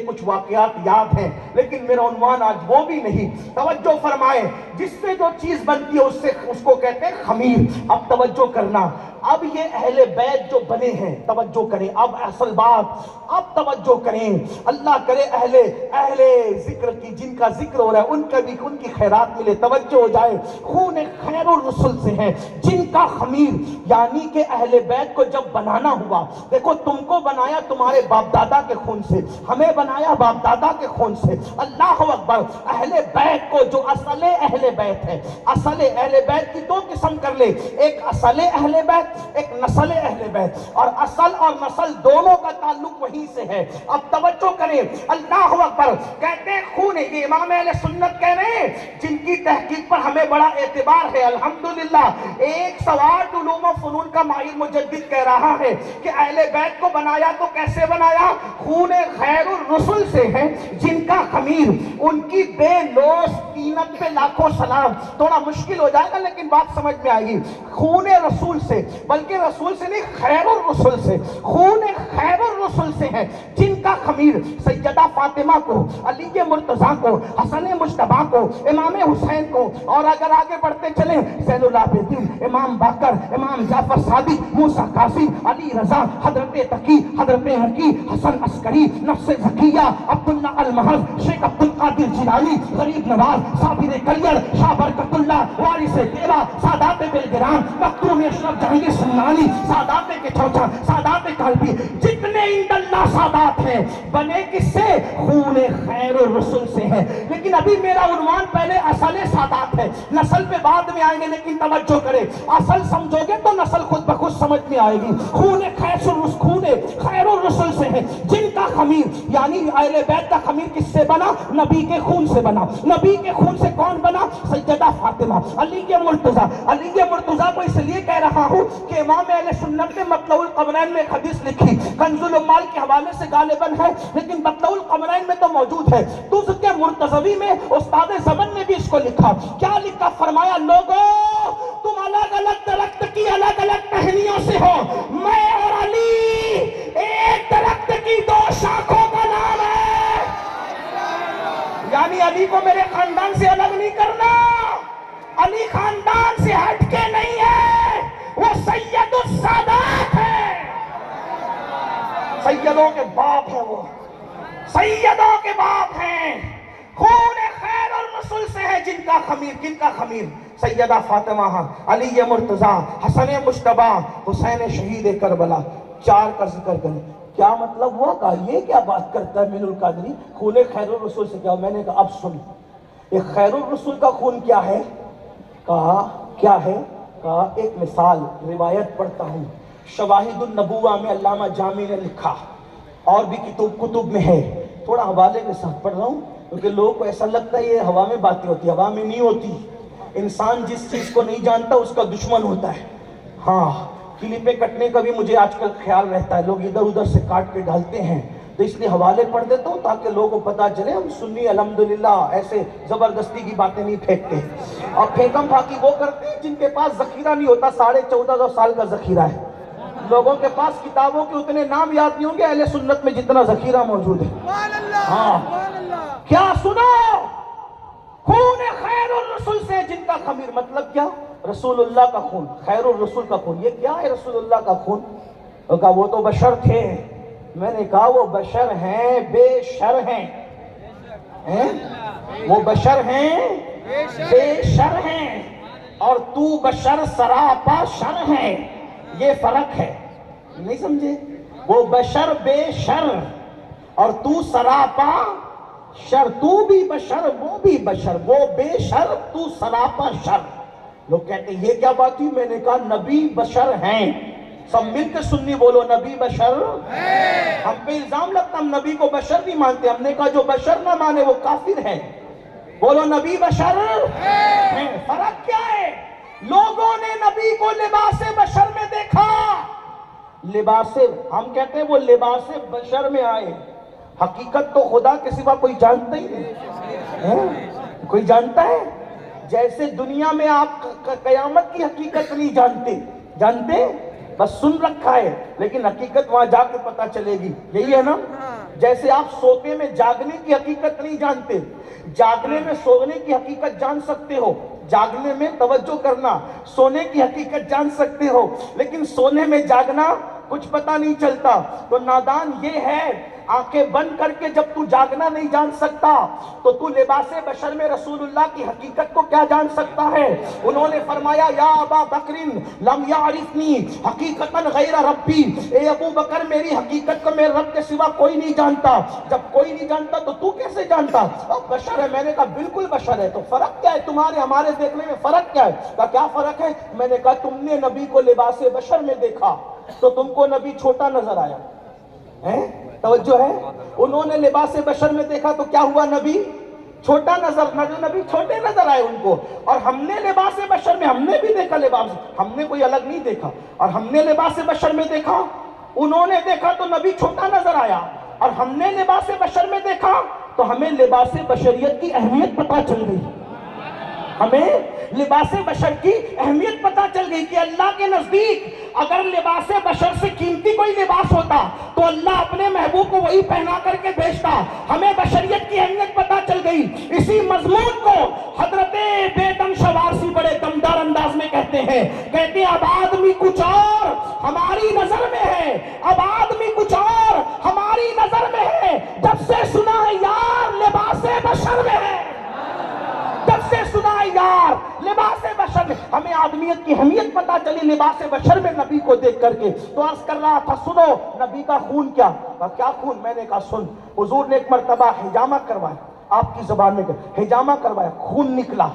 کچھ واقعات یاد ہیں، لیکن میرا عنوان آج وہ بھی نہیں۔ توجہ فرمائیں، جس سے جو چیز بنتی ہے اس کو کہتے ہیں خمیر۔ اب توجہ کرنا، اب یہ اہل بیت جو بنے ہیں، توجہ کریں، اب اصل بات، اب توجہ کریں، اللہ کرے اہل ذکر کی جن کا ذکر ہو رہا ہے ان کا بھی ان کی خیرات ملے، توجہ ہو جائے۔ خون خیر الرسل سے ہے جن کا خمیر، یعنی کہ اہل بیت کو جب بنانا ہوا، دیکھو تم کو بنایا تمہارے باپ دادا کے خون سے، ہمیں بنایا باپ دادا کے خون سے، اللہ اکبر۔ اہل بیت کو جو اصل اہل بیت ہے، اصل اہل بیت کی دو قسم کر لے، ایک اصل اہل بیت، ایک نسل اہل بیت، اور اصل اور نسل دونوں کا تعلق وہیں سے ہے۔ اب توجہ کریں، اللہ اکبر، کہتے ہیں خون، یہ امام اہل سنت کہہ رہے ہیں جن کی تحقیق پر ہمیں بڑا اعتبار ہے الحمدللہ۔ 108 علوم و فنون کا ماہر مجدد کہہ رہا ہے کہ اہل بیت کو بنایا تو کیسے بنایا؟ خون خیر الرسل سے ہے جن کا خمیر، ان کی بے لوث قیمت پہ لاکھوں سلام۔ تھوڑا مشکل ہو جائے گا لیکن بات سمجھ میں آئے گی۔ خون رسول سے، بلکہ رسول سے نہیں، خیر الرسل سے، خون خیر الرسل سے ہے جن کا خمیر سیدہ فاطمہ کو، علی مرتضیٰ کو، حسن مجتبیٰ کو، امام حسین کو، اور اگر آگے بڑھتے چلیں زین العابدین، امام باقر، امام جعفر صادق، موسیٰ کاظم، علی رضا، حضرت تقی، حضرت حقی، حسن عسکری، نفس زکیہ، عبداللہ المحض، شیخ عبدالقادر جیلانی، غریب نواز، صابر کلیڑ، شاہ برکت اللہ، وارث دیوا، سادات بلگرام، مختوم اشرف جہانگیر سمنانی، سادات کے چوچا، سادات کالپی، جتنے عند اللہ سادات ہیں بنے کس سے؟ خون خیر الرسل سے ہے۔ لیکن ابھی میرا عنوان پہلے اصل سادات ہے، نسل پہ بعد میں آئیں گے، لیکن توجہ کرے، اصل سمجھو گے تو نسل خود بخود سمجھ میں آئے گی۔ خون خیر الرسل سے ہے جن کا خمیر، یعنی اہل بیت کا خمیر کس سے بنا؟ نبی کے خون سے بنا۔ نبی کے خون سے کون بنا؟ سیدہ فاطمہ، علی مرتضیٰ۔ علی مرتضیٰ کو اس لیے کہہ رہا ہوں کہ امام اہل سنت نے مطلع القمرین میں ایک حدیث لکھی، کنز العمال کے حوالے سے غالباً ہے لیکن مطلع القمرین میں تو موجود ہے، تذکرہ مرتضوی میں استاد زمن نے بھی اس کو لکھا۔ کیا لکھا؟ فرمایا لوگوں تم الگ الگ درخت کی الگ الگ ٹہنیوں سے ہو، میں اور علی ایک درخت کی دو شاخوں کا نام ہے۔ یعنی علی کو میرے خاندان سے الگ نہیں کرنا، علی خاندان سے ہٹ کے نہیں ہے، وہ سید السادات ہے، سیدوں کے باپ ہیں، وہ سیدوں کے باپ ہیں۔ خون خیر الرسل سے ہے جن کا خمیر، کن کا خمیر؟ سیدہ فاطمہ، علی مرتضیٰ، حسن مجتبیٰ، حسین شہید کربلا، چار کا ذکر کریں۔ کیا مطلب ہوا؟ کہا یہ کیا بات کرتا ہے مین القادری، خون خیر الرسل سے کیا؟ میں نے کہا اب سن، ایک خیر الرسل کا خون کیا ہے؟ کہا کیا ہے؟ کہا ایک مثال روایت پڑھتا ہوں، شواہد النبوہ میں علامہ جامی نے لکھا، اور بھی کتب میں ہے، تھوڑا حوالے کے ساتھ پڑھ رہا ہوں کیونکہ لوگوں کو ایسا لگتا ہے یہ ہوا میں باتیں ہوتی، ہوا میں نہیں ہوتی۔ انسان جس چیز کو نہیں جانتا اس کا دشمن ہوتا ہے۔ ہاں، کلپیں کٹنے کا بھی مجھے آج کل خیال رہتا ہے، لوگ ادھر ادھر سے کاٹ کے ڈالتے ہیں، تو اس لیے حوالے پڑھ دیتا ہوں تاکہ لوگوں کو پتا چلے ہم سنی الحمدللہ ایسے زبردستی کی باتیں نہیں پھینکتے، اور پھینکم پھاکی وہ کرتے ہیں جن کے پاس ذخیرہ نہیں ہوتا، 1450 سال کا ذخیرہ ہے۔ لوگوں کے پاس کتابوں کے اتنے نام یاد نہیں ہوں گے اہل سنت میں جتنا ذخیرہ موجود ہے۔ ہاں، کیا سنو، خون خیر الرسل سے جن کا خمیر، مطلب کیا؟ رسول اللہ کا خون، خیر الرسل کا خون۔ یہ کیا ہے رسول اللہ کا خون؟ وہ کہا وہ تو بشر تھے۔ میں نے کہا وہ بشر ہیں، بے شر ہیں، وہ بشر ہیں، بے شر ہیں، اور تو بشر سراپا شر ہے، یہ فرق ہے، نہیں سمجھے؟ وہ بشر بے شر اور تو سراپا شر، تو بھی بشر وہ بھی بشر، وہ بے شر تو سراپا شر۔ لوگ کہتے ہیں یہ کیا بات ہوئی؟ میں نے کہا نبی بشر ہیں، سب مل کے سنی بولو، نبی بشر ہے۔ ہم پہ الزام لگتا ہم نبی کو بشر نہیں مانتے، ہم نے کہا جو بشر نہ مانے وہ کافر ہے، بولو نبی بشر ہے۔ فرق کیا ہے؟ لوگوں نے نبی کو لباس بشر میں دیکھا، لباس، ہم کہتے ہیں وہ لباس بشر میں آئے، حقیقت تو خدا کے سوا کوئی جانتا ہی نہیں، کوئی جانتا ہے؟ جیسے دنیا میں آپ قیامت کی حقیقت نہیں جانتے بس سن رکھا ہے، لیکن حقیقت وہاں جا کے پتا چلے گی، یہی ہے نا؟ جیسے آپ سوتے میں جاگنے کی حقیقت نہیں جانتے، جاگنے میں سونے کی حقیقت جان سکتے ہو، جاگنے میں توجہ کرنا، سونے کی حقیقت جان سکتے ہو، لیکن سونے میں جاگنا کچھ پتہ نہیں چلتا. تو نادان یہ ہے آنکھیں بند کر کے جب تو جاگنا نہیں جان سکتا تو تو لباس بشر میں رسول اللہ کی حقیقت کو کیا جان سکتا ہے؟ انہوں نے فرمایا یا ابا بکر لم یعرفنی حقیقتا غیر ربی، اے ابو بکر میری حقیقت کو میرے رب کے سوا کوئی نہیں جانتا. جب کوئی نہیں جانتا تو کیسے جانتا؟ اب بشر ہے. میں نے کہا بالکل بشر ہے. تو فرق کیا ہے تمہارے ہمارے دیکھنے میں؟ فرق کیا ہے؟ کہا کیا فرق ہے؟ میں نے کہا تم نے نبی کو لباس بشر میں دیکھا تو تم کو نبی چھوٹا نظر آیا ہے. توجہ ہے؟ انہوں نے لباس بشر میں دیکھا تو کیا ہوا؟ نبی چھوٹا نبی چھوٹے نظر آئے ان کو. اور ہم نے لباس بشر میں ہم نے بھی دیکھا لباس، ہم نے کوئی الگ نہیں دیکھا. اور ہم نے لباس بشر میں دیکھا، انہوں نے دیکھا تو نبی چھوٹا نظر آیا. اور ہم نے لباس بشر میں دیکھا تو ہمیں لباس بشریت کی اہمیت پتہ چل گئی. ہمیں لباس بشر کی اہمیت پتہ چل گئی کہ اللہ کے نزدیک اگر لباس بشر سے قیمتی کوئی لباس ہوتا تو اللہ اپنے محبوب کو وہی پہنا کر کے بھیجتا. ہمیں بشریت کی اہمیت پتہ چل گئی. اسی مضمون کو حضرت بیدم شوارسی بڑے دمدار انداز میں کہتے ہیں اب آدمی کچھ اور ہماری نظر میں ہے، اب آدمی کچھ اور ہماری نظر میں ہے، جب سے سنا ہے یار لباس بشر میں ہے، جب سے سنا ہے یار لباس بشر میں. ہمیں آدمیت کی اہمیت پتہ چلی لباس بشر میں نبی کو دیکھ کر کے. تو عرض کر رہا تھا سنو نبی کا خون کیا؟ کیا خون؟ میں نے کہا سن، حضور نے ایک مرتبہ حجامہ کروایا، آپ کی زبان میں حجامہ کروایا، خون نکلا.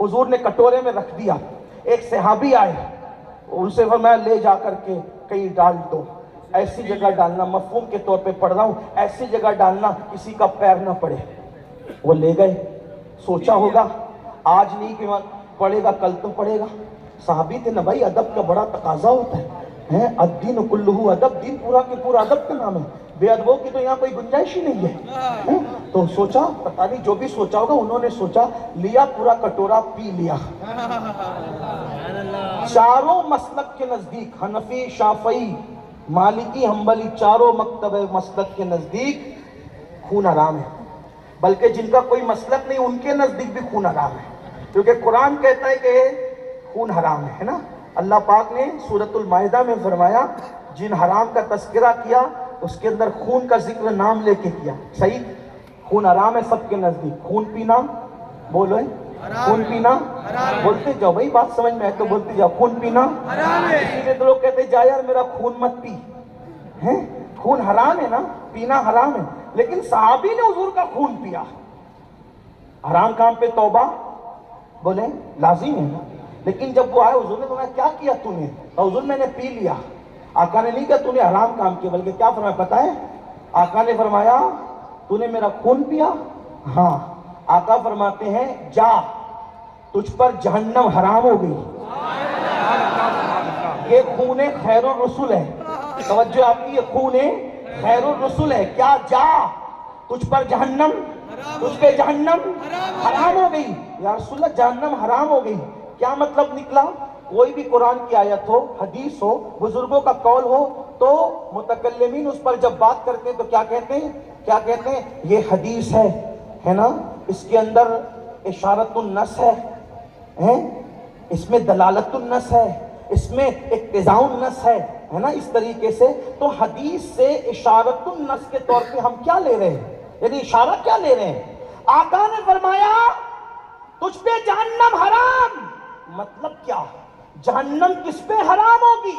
حضور نے کٹورے میں رکھ دیا. ایک صحابی آئے، ان سے فرمایا لے جا کر کے کہیں ڈال دو، ایسی جگہ ڈالنا، مفہوم کے طور پہ پڑھ رہا ہوں، ایسی جگہ ڈالنا کسی کا پیر نہ پڑے. وہ لے گئے. سوچا ہوگا آج نہیں کہ پڑے گا کل تو پڑے گا. صحابی تھے نا بھائی، ادب کا بڑا تقاضا ہوتا ہے. الدین کلہ ادب، دین پورا کے پورا ادب کا نام ہے. بے ادبوں کی تو یہاں کوئی گنجائش ہی نہیں ہے. تو سوچا، پتہ نہیں جو بھی سوچا ہوگا، انہوں نے سوچا، لیا پورا کٹورا پی لیا. چاروں مسلک کے نزدیک، حنفی، شافعی، مالکی، حنبلی، چاروں مکتب مسلک کے نزدیک خون حرام ہے. بلکہ جن کا کوئی مسلک نہیں ان کے نزدیک بھی خون حرام ہے، کیونکہ قرآن کہتا ہے کہ خون حرام ہے نا. اللہ پاک نے سورۃ المائدہ میں فرمایا جن حرام کا تذکرہ کیا اس کے اندر خون کا ذکر نام لے کے کیا. صحیح، خون حرام ہے سب کے نزدیک. خون پینا، بولو خون پینا، بولتے جاؤ بھائی، بات سمجھ میں آئے تو بولتے جاؤ. خون پینا حرام ہے. اسی لیے تو لوگ کہتے جا یار میرا خون مت پی. خون حرام ہے نا، پینا حرام ہے. لیکن صحابی نے حضور کا خون پیا. حرام کام پہ توبہ بولیں لازم ہے. لیکن جب وہ آئے حضور نے فرمایا کیا کیا تو نے؟ حضور میں نے پی لیا. آقا نے نہیں کہا تو نے حرام کام کیا، بلکہ کیا فرمایا پتہ ہے؟ آقا نے فرمایا تو نے میرا خون پیا؟ ہاں. آقا فرماتے ہیں جا، تجھ پر جہنم حرام ہو گئی. یہ خون خیر الرسول ہے. توجہ آپ کی، یہ خون خیر الرسول ہے. کیا جا، تجھ پر جہنم، تجھ پہ جہنم حرام ہو گئی. یا رسول اللہ جہنم حرام ہو گئی، کیا مطلب نکلا؟ کوئی بھی قرآن کی آیت ہو، حدیث ہو، بزرگوں کا قول ہو تو متکلمین اس پر جب بات کرتے ہیں تو کیا کہتے ہیں؟ یہ حدیث ہے نا، اس کے اندر اشارت النص ہے، اس میں دلالت النص ہے، اس میں اقتضاء النص ہے نا. اس طریقے سے تو حدیث سے اشارت النص کے طور پہ ہم کیا لے رہے ہیں؟ یعنی اشارہ کیا لے رہے ہیں؟ آقا نے فرمایا تجھ پہ جہنم حرام. مطلب کیا؟ جہنم کس پہ حرام ہوگی؟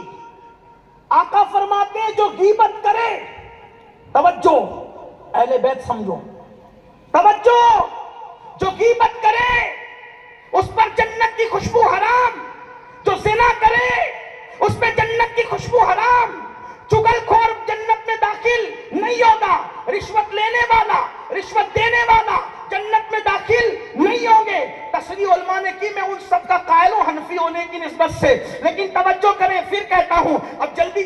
آقا فرماتے ہیں جو غیبت کرے، توجہ اہل بیت سمجھو، توجہ، جو غیبت کرے اس پر جنت کی خوشبو حرام. جو زنا کرے اس پہ جنت کی خوشبو حرام. چغل خور جنت میں داخل نہیں ہوگا. رشوت لینے والا، رشوت دینے والا جنت میں داخل نہیں ہوں گے. تشریح علماء نے کی، میں ان سب کا قائل ہوں حنفی ہونے کی نسبت سے. لیکن توجہ کریں، پھر کہتا ہوں، اب جلدی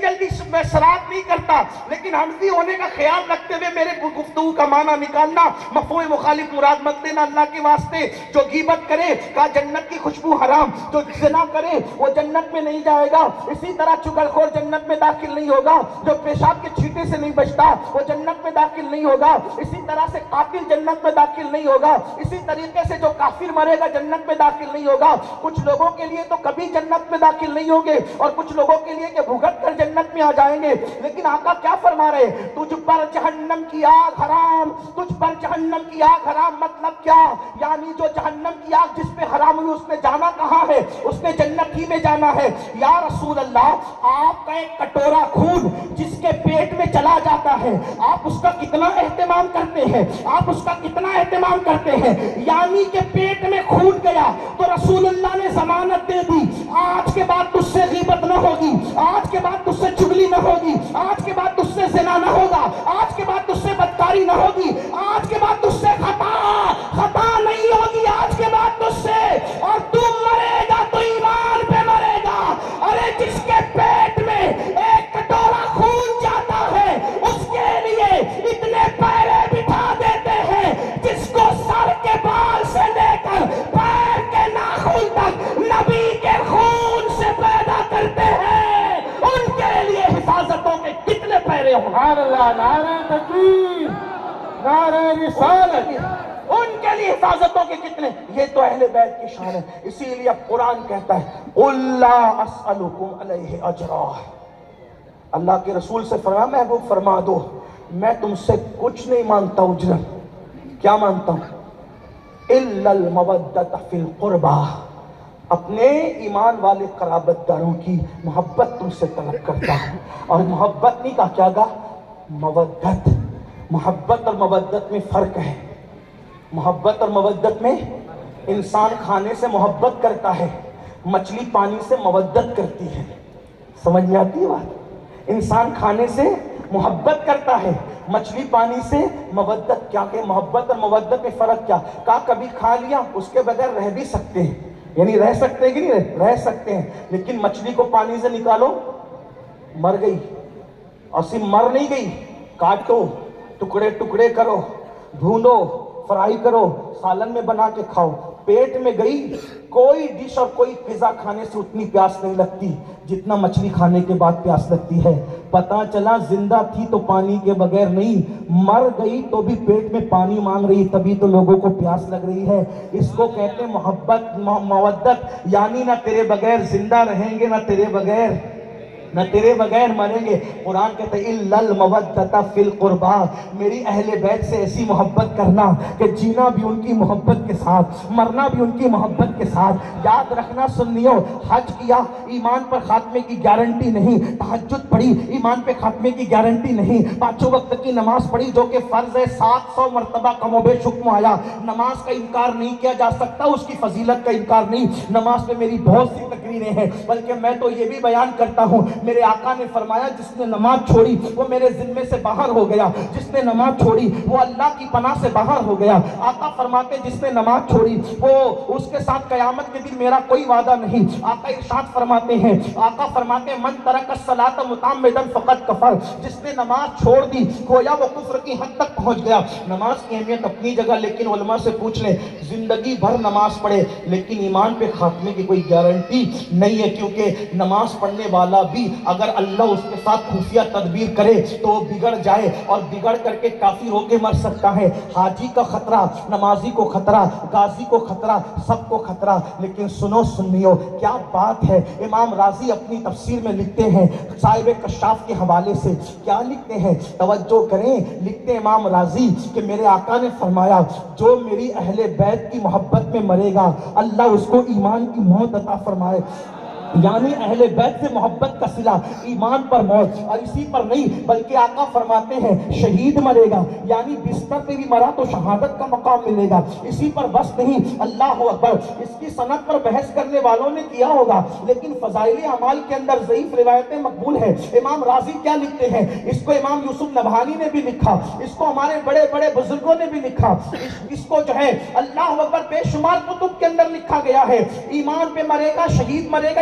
میں سرات نہیں کرتا، لیکن حنفی ہونے کا خیال رکھتے ہوئے میرے گفتگو کا معنی نکالنا. مفہوم مخالف مراد مت لینا اللہ کے واسطے. جو غیبت کرے کہا جنت کی خوشبو حرام. جو زنا کرے وہ جنت میں نہیں جائے گا. اسی طرح چغل خور جنت میں داخل نہیں ہوگا. جو پیشاب کے چھینٹے سے نہیں بچتا وہ جنت میں داخل نہیں ہوگا. اسی طرح سے قاتل جنت میں داخل نہیں ہوگا. اسی طریقے سے جو کافر مرے گا جنت میں داخل نہیں ہوگا. کچھ لوگوں کے لیے تو کبھی جنت میں داخل نہیں ہوں گے، اور کچھ لوگوں کے لیے کہ بھگت کر جنت میں آ جائیں گے۔ لیکن آقا کیا فرما رہے؟ تجھ پر جہنم کی آگ حرام، تجھ پر جہنم کی آگ حرام مطلب کیا؟ یعنی جو جہنم کی آگ جس پہ حرام ہوئی اس نے جانا کہاں ہے؟ اس نے جنت ہی میں جانا ہے۔ یا رسول اللہ، آپ کا ایک کٹورا خون جس کے پیٹ میں چلا جاتا ہے، آپ اس کا کتنا اہتمام کرتے ہیں؟ آپ اس کا کتنا اہتمام کرتے ہیں؟ یعنی کہ پیٹ میں خون گیا تو رسول اللہ نے ضمانت دے دی، آج کے بعد تجھ سے غیبت نہ ہوگی، آج کے بعد تجھ سے چغلی نہ ہوگی، آج کے بعد تجھ سے زنا نہ ہوگا، آج کے بعد تجھ سے بدکاری نہ ہوگی، آج کے بعد تجھ سے خطا نہیں ہوگی، آج کے بعد تجھ سے، اور تو مرے گا تو ایمان پہ مرے گا۔ ارے جس کے پیٹ میں ایک کٹورا خون جاتا ہے اس کے لیے اتنے پہرے بٹھا دیتے ہیں، جس کو سر کے بال سے لے کر پیر کے ناخن تک نبی کے خون سے پیدا کرتے ہیں، ان کے لیے حفاظتوں کے کتنے پہرے ہوں؟ سبحان اللہ، نعرہ تکبیر، نعرہ رسالت۔ ان کے لیے حفاظتوں کے کتنے؟ یہ تو اہل بیت کی شان ہے۔ اسی لیے اب قرآن کہتا ہے قُل لَا أَسْأَلُكُمْ عَلَيْهِ أَجْرًا۔ اللہ کے رسول سے فرمایا محبوب فرما دو میں تم سے کچھ نہیں مانتا اجرت۔ کیا مانتا ہوں؟ إِلَّا الْمَوَدَّةَ فِي الْقُرْبَى، اپنے ایمان والے قرابت داروں کی محبت تم سے طلب کرتا ہوں۔ اور محبت نہیں کہا، کیا کہا؟ مودت۔ محبت اور مودت میں فرق ہے۔ محبت اور مودت میں انسان کھانے سے محبت کرتا ہے، مچھلی پانی سے مودت کرتی ہے۔ سمجھ میں آتی ہے بات؟ انسان کھانے سے محبت کرتا ہے، مچھلی پانی سے مودت۔ کیا کہ محبت اور مودت میں فرق کیا؟ کہا کبھی کھا لیا اس کے بغیر رہ بھی سکتے ہیں، یعنی رہ سکتے ہیں کہ نہیں؟ رہ سکتے ہیں، لیکن مچھلی کو پانی سے نکالو مر گئی، اور صرف مر نہیں گئی، کاٹو، ٹکڑے ٹکڑے کرو، بھونو، فرائی کرو، سالن میں بنا کے کھاؤ، پیٹ میں گئی۔ کوئی ڈش اور کوئی غذا کھانے سے اتنی پیاس نہیں لگتی جتنا مچھلی کھانے کے بعد پیاس لگتی ہے۔ پتہ چلا زندہ تھی تو پانی کے بغیر نہیں، مر گئی تو بھی پیٹ میں پانی مانگ رہی، تبھی تو لوگوں کو پیاس لگ رہی ہے۔ اس کو کہتے ہیں محبت، مودت، یعنی نہ تیرے بغیر زندہ رہیں گے، نہ تیرے بغیر مریں گے۔ قرآن کہتے ہیں اِلَّا الْمَوَدَّةَ فِي الْقُرْبَى، میری اہل بیت سے ایسی محبت کرنا کہ جینا بھی ان کی محبت کے ساتھ، مرنا بھی ان کی محبت کے ساتھ۔ یاد رکھنا سنیو، حج کیا ایمان پر خاتمے کی گارنٹی نہیں، تہجد پڑھی ایمان پہ خاتمے کی گارنٹی نہیں، پانچوں وقت کی نماز پڑھی جو کہ فرض ہے، 700 مرتبہ کم و بیش حکم آیا، نماز کا انکار نہیں کیا جا سکتا، اس کی فضیلت کا انکار نہیں۔ نماز پہ میری بہت سی تقریریں ہیں، بلکہ میں تو یہ بھی بیان کرتا ہوں، میرے آقا نے فرمایا جس نے نماز چھوڑی وہ میرے ذمے سے باہر ہو گیا، جس نے نماز چھوڑی وہ اللہ کی پناہ سے باہر ہو گیا۔ آقا فرماتے جس نے نماز چھوڑی وہ اس کے ساتھ قیامت کے دن میرا کوئی وعدہ نہیں۔ آقا ارشاد فرماتے ہیں، من ترک الصلاۃ متعمدا فقد کفر، جس نے نماز چھوڑ دی گویا وہ کفر کی حد تک پہنچ گیا۔ نماز کی اہمیت اپنی جگہ، لیکن علماء سے پوچھ لیں زندگی بھر نماز پڑھے لیکن ایمان پہ خاتمے کی کوئی گارنٹی نہیں ہے، کیونکہ نماز پڑھنے والا بھی اگر اللہ اس کے ساتھ خفیہ تدبیر کرے تو وہ بگڑ جائے، اور بگڑ کر کے کافر ہو کے مر سکتا ہے۔ حاجی کا خطرہ، نمازی کو خطرہ، غازی کو خطرہ، سب کو خطرہ۔ لیکن سنو سنیو، کیا بات ہے، امام راضی اپنی تفسیر میں لکھتے ہیں صاحب کشاف کے حوالے سے، کیا لکھتے ہیں توجہ کریں، لکھتے ہیں امام راضی کہ میرے آقا نے فرمایا جو میری اہل بیت کی محبت میں مرے گا اللہ اس کو ایمان کی موت عطا فرمائے۔ یعنی اہل بیت سے محبت کا صلہ ایمان پر موت، اور اسی پر نہیں بلکہ آقا فرماتے ہیں شہید مرے گا، یعنی بستر پہ بھی مرا تو شہادت کا مقام ملے گا۔ اسی پر بس نہیں، اللہ اکبر، اس کی سند پر بحث کرنے والوں نے کیا ہوگا، لیکن فضائل اعمال کے اندر ضعیف روایتیں مقبول ہیں۔ امام راضی کیا لکھتے ہیں، اس کو امام یوسف نبہانی نے بھی لکھا، اس کو ہمارے بڑے بڑے بزرگوں نے بھی لکھا، اس کو جو ہے اللہ اکبر بے شمار کتب کے اندر لکھا گیا ہے۔ ایمان پہ مرے گا، شہید مرے گا،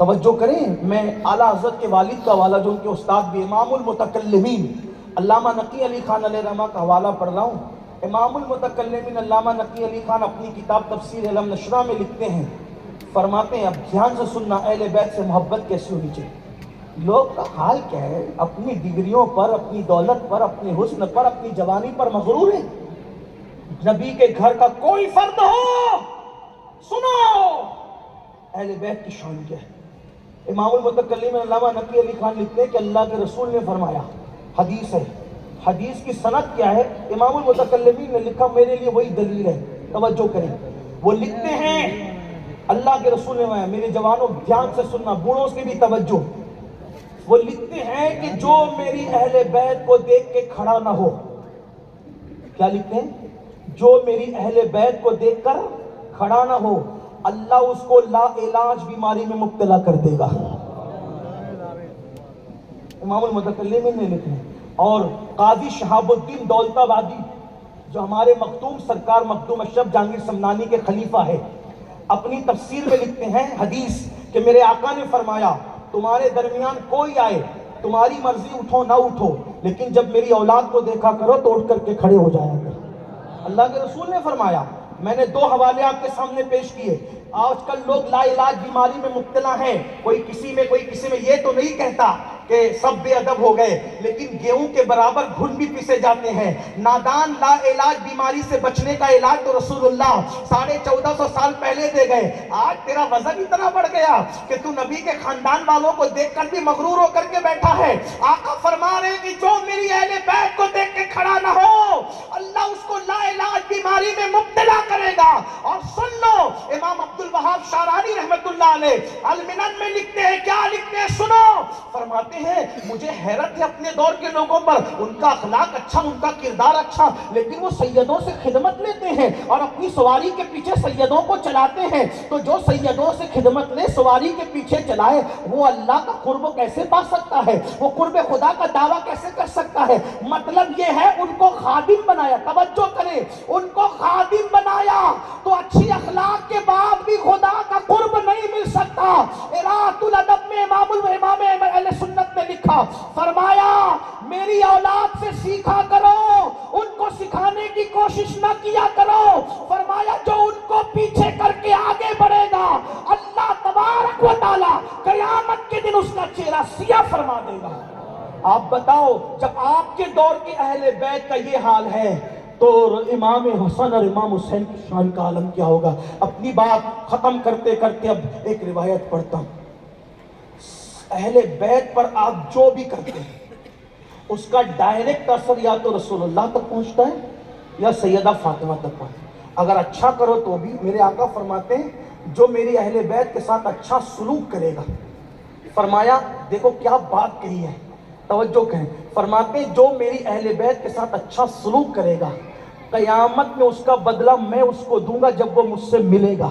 توجہ کریں، میں اعلیٰ حضرت کے والد کا حوالہ جو ان کے استاد بھی امام المتکلمین علامہ نقی علی خان علیہ رحمہ کا حوالہ پڑھ رہا ہوں۔ امام المتکلمین علامہ نقی علی خان اپنی کتاب تفسیر علم نشرہ میں لکھتے ہیں، فرماتے ہیں اب دھیان سے سننا، اہل بیت سے محبت کیسی ہونی چاہیے۔ لوگ کا حال کیا ہے؟ اپنی ڈگریوں پر، اپنی دولت پر، اپنے حسن پر، اپنی جوانی پر مغرور ہے۔ نبی کے گھر کا کوئی فرد ہو، سنو اہل بیت کی شان کیا ہے۔ امام المتکلمین علامہ نقی علی خان لکھتے ہیں کہ اللہ کے رسول نے فرمایا، حدیث ہے، حدیث کی سند کیا ہے؟ امام المتکلمین نے لکھا، میرے لیے وہی دلیل ہے، توجہ کریں۔ وہ لکھتے ہیں اللہ کے رسول نے فرمایا، میرے جوانوں دھیان سے سننا، بوڑھوں سے بھی توجہ۔ وہ لکھتے ہیں کہ جو میری اہل بیت کو دیکھ کے کھڑا نہ ہو، کیا لکھتے ہیں؟ جو میری اہل بیت کو دیکھ کر کھڑا نہ ہو، اللہ اس کو لا علاج بیماری میں مبتلا کر دے گا۔ امام المتکلمین نے لکھا۔ اور قاضی شہاب الدین دولت آبادی جو ہمارے مخدوم سرکار مخدوم اشرف جہانگیر سمنانی کے خلیفہ ہے، اپنی تفسیر میں لکھتے ہیں حدیث کہ میرے آقا نے فرمایا، تمہارے درمیان کوئی آئے، تمہاری مرضی اٹھو نہ اٹھو، لیکن جب میری اولاد کو دیکھا کرو تو اٹھ کر کے کھڑے ہو جایا کرو۔ اللہ کے رسول نے فرمایا۔ میں نے دو حوالے آپ کے سامنے پیش کیے۔ آج کل لوگ لا علاج بیماری میں مبتلا ہیں، کوئی کسی میں کوئی کسی میں، یہ تو نہیں کہتا کہ سب بے ادب ہو گئے، لیکن گیہوں کے برابر گھن بھی پیسے جاتے ہیں۔ نادان لا علاج بیماری سے بچنے کا علاج تو رسول اللہ 1450 سال پہلے دے گئے۔ آج تیرا وزن اتنا بڑھ گیا کہ تو نبی کے خاندان والوں کو دیکھ کر بھی مغرور ہو کر کے بیٹھا ہے۔ آقا فرما رہے کہ جو میری اہل بیت کو دیکھ کے کھڑا نہ ہو، اللہ اس کو لا علاج بیماری میں مبتلا کرے گا۔ اور سن لو، امام عبد الوہاب شارانی رحمت اللہ علیہ المنن میں لکھتے ہیں، کیا لکھتے ہیں سنو، فرماتے ہیں مجھے حیرت ہے اپنے دور کے لوگوں پر، ان کا اخلاق اچھا، ان کا کردار اچھا، لیکن وہ سیدوں سے خدمت لیتے ہیں اور اپنی سواری کے پیچھے سیدوں کو چلاتے ہیں۔ تو جو سیدوں سے خدمت لے، سواری کے پیچھے چلائے، وہ اللہ کا قرب کیسے پا سکتا ہے؟ وہ قرب خدا کا دعویٰ کیسے کر سکتا ہے؟ مطلب یہ ہے ان کو خادم بنایا، توجہ کریں، ان کو خادم بنایا تو اچھی اخلاق کے بعد بھی خدا کا قرب نہیں مل سکتا۔ ارات الادب میں امام اہل سنت نے لکھا، فرمایا میری اولاد سے سیکھا کرو، ان کو سکھانے کی کوشش نہ کیا کرو۔ فرمایا جو ان کو پیچھے کر کے آگے بڑھے گا، اللہ تبارک و تعالی قیامت کے دن اس کا چہرہ سیاہ فرما دے گا۔ آپ بتاؤ، جب آپ کے دور کے اہل بیت کا یہ حال ہے تو امام حسن اور امام حسین کی شان کا عالم کیا ہوگا؟ اپنی بات ختم کرتے کرتے اب ایک روایت پڑھتا ہوں۔ اہل بیت پر آپ جو بھی کرتے ہیں اس کا ڈائریکٹ اثر یا تو رسول اللہ تک پہنچتا ہے یا سیدہ فاطمہ تک پہنچتا ہے۔ اگر اچھا کرو تو بھی، میرے آقا فرماتے ہیں جو میری اہل بیت کے ساتھ اچھا سلوک کرے گا، فرمایا دیکھو کیا بات کہی ہے، توجہ کریں، فرماتے ہیں جو میری اہل بیت کے ساتھ اچھا سلوک کرے گا، قیامت میں اس کا بدلہ میں اس کو دوں گا جب وہ مجھ سے ملے گا۔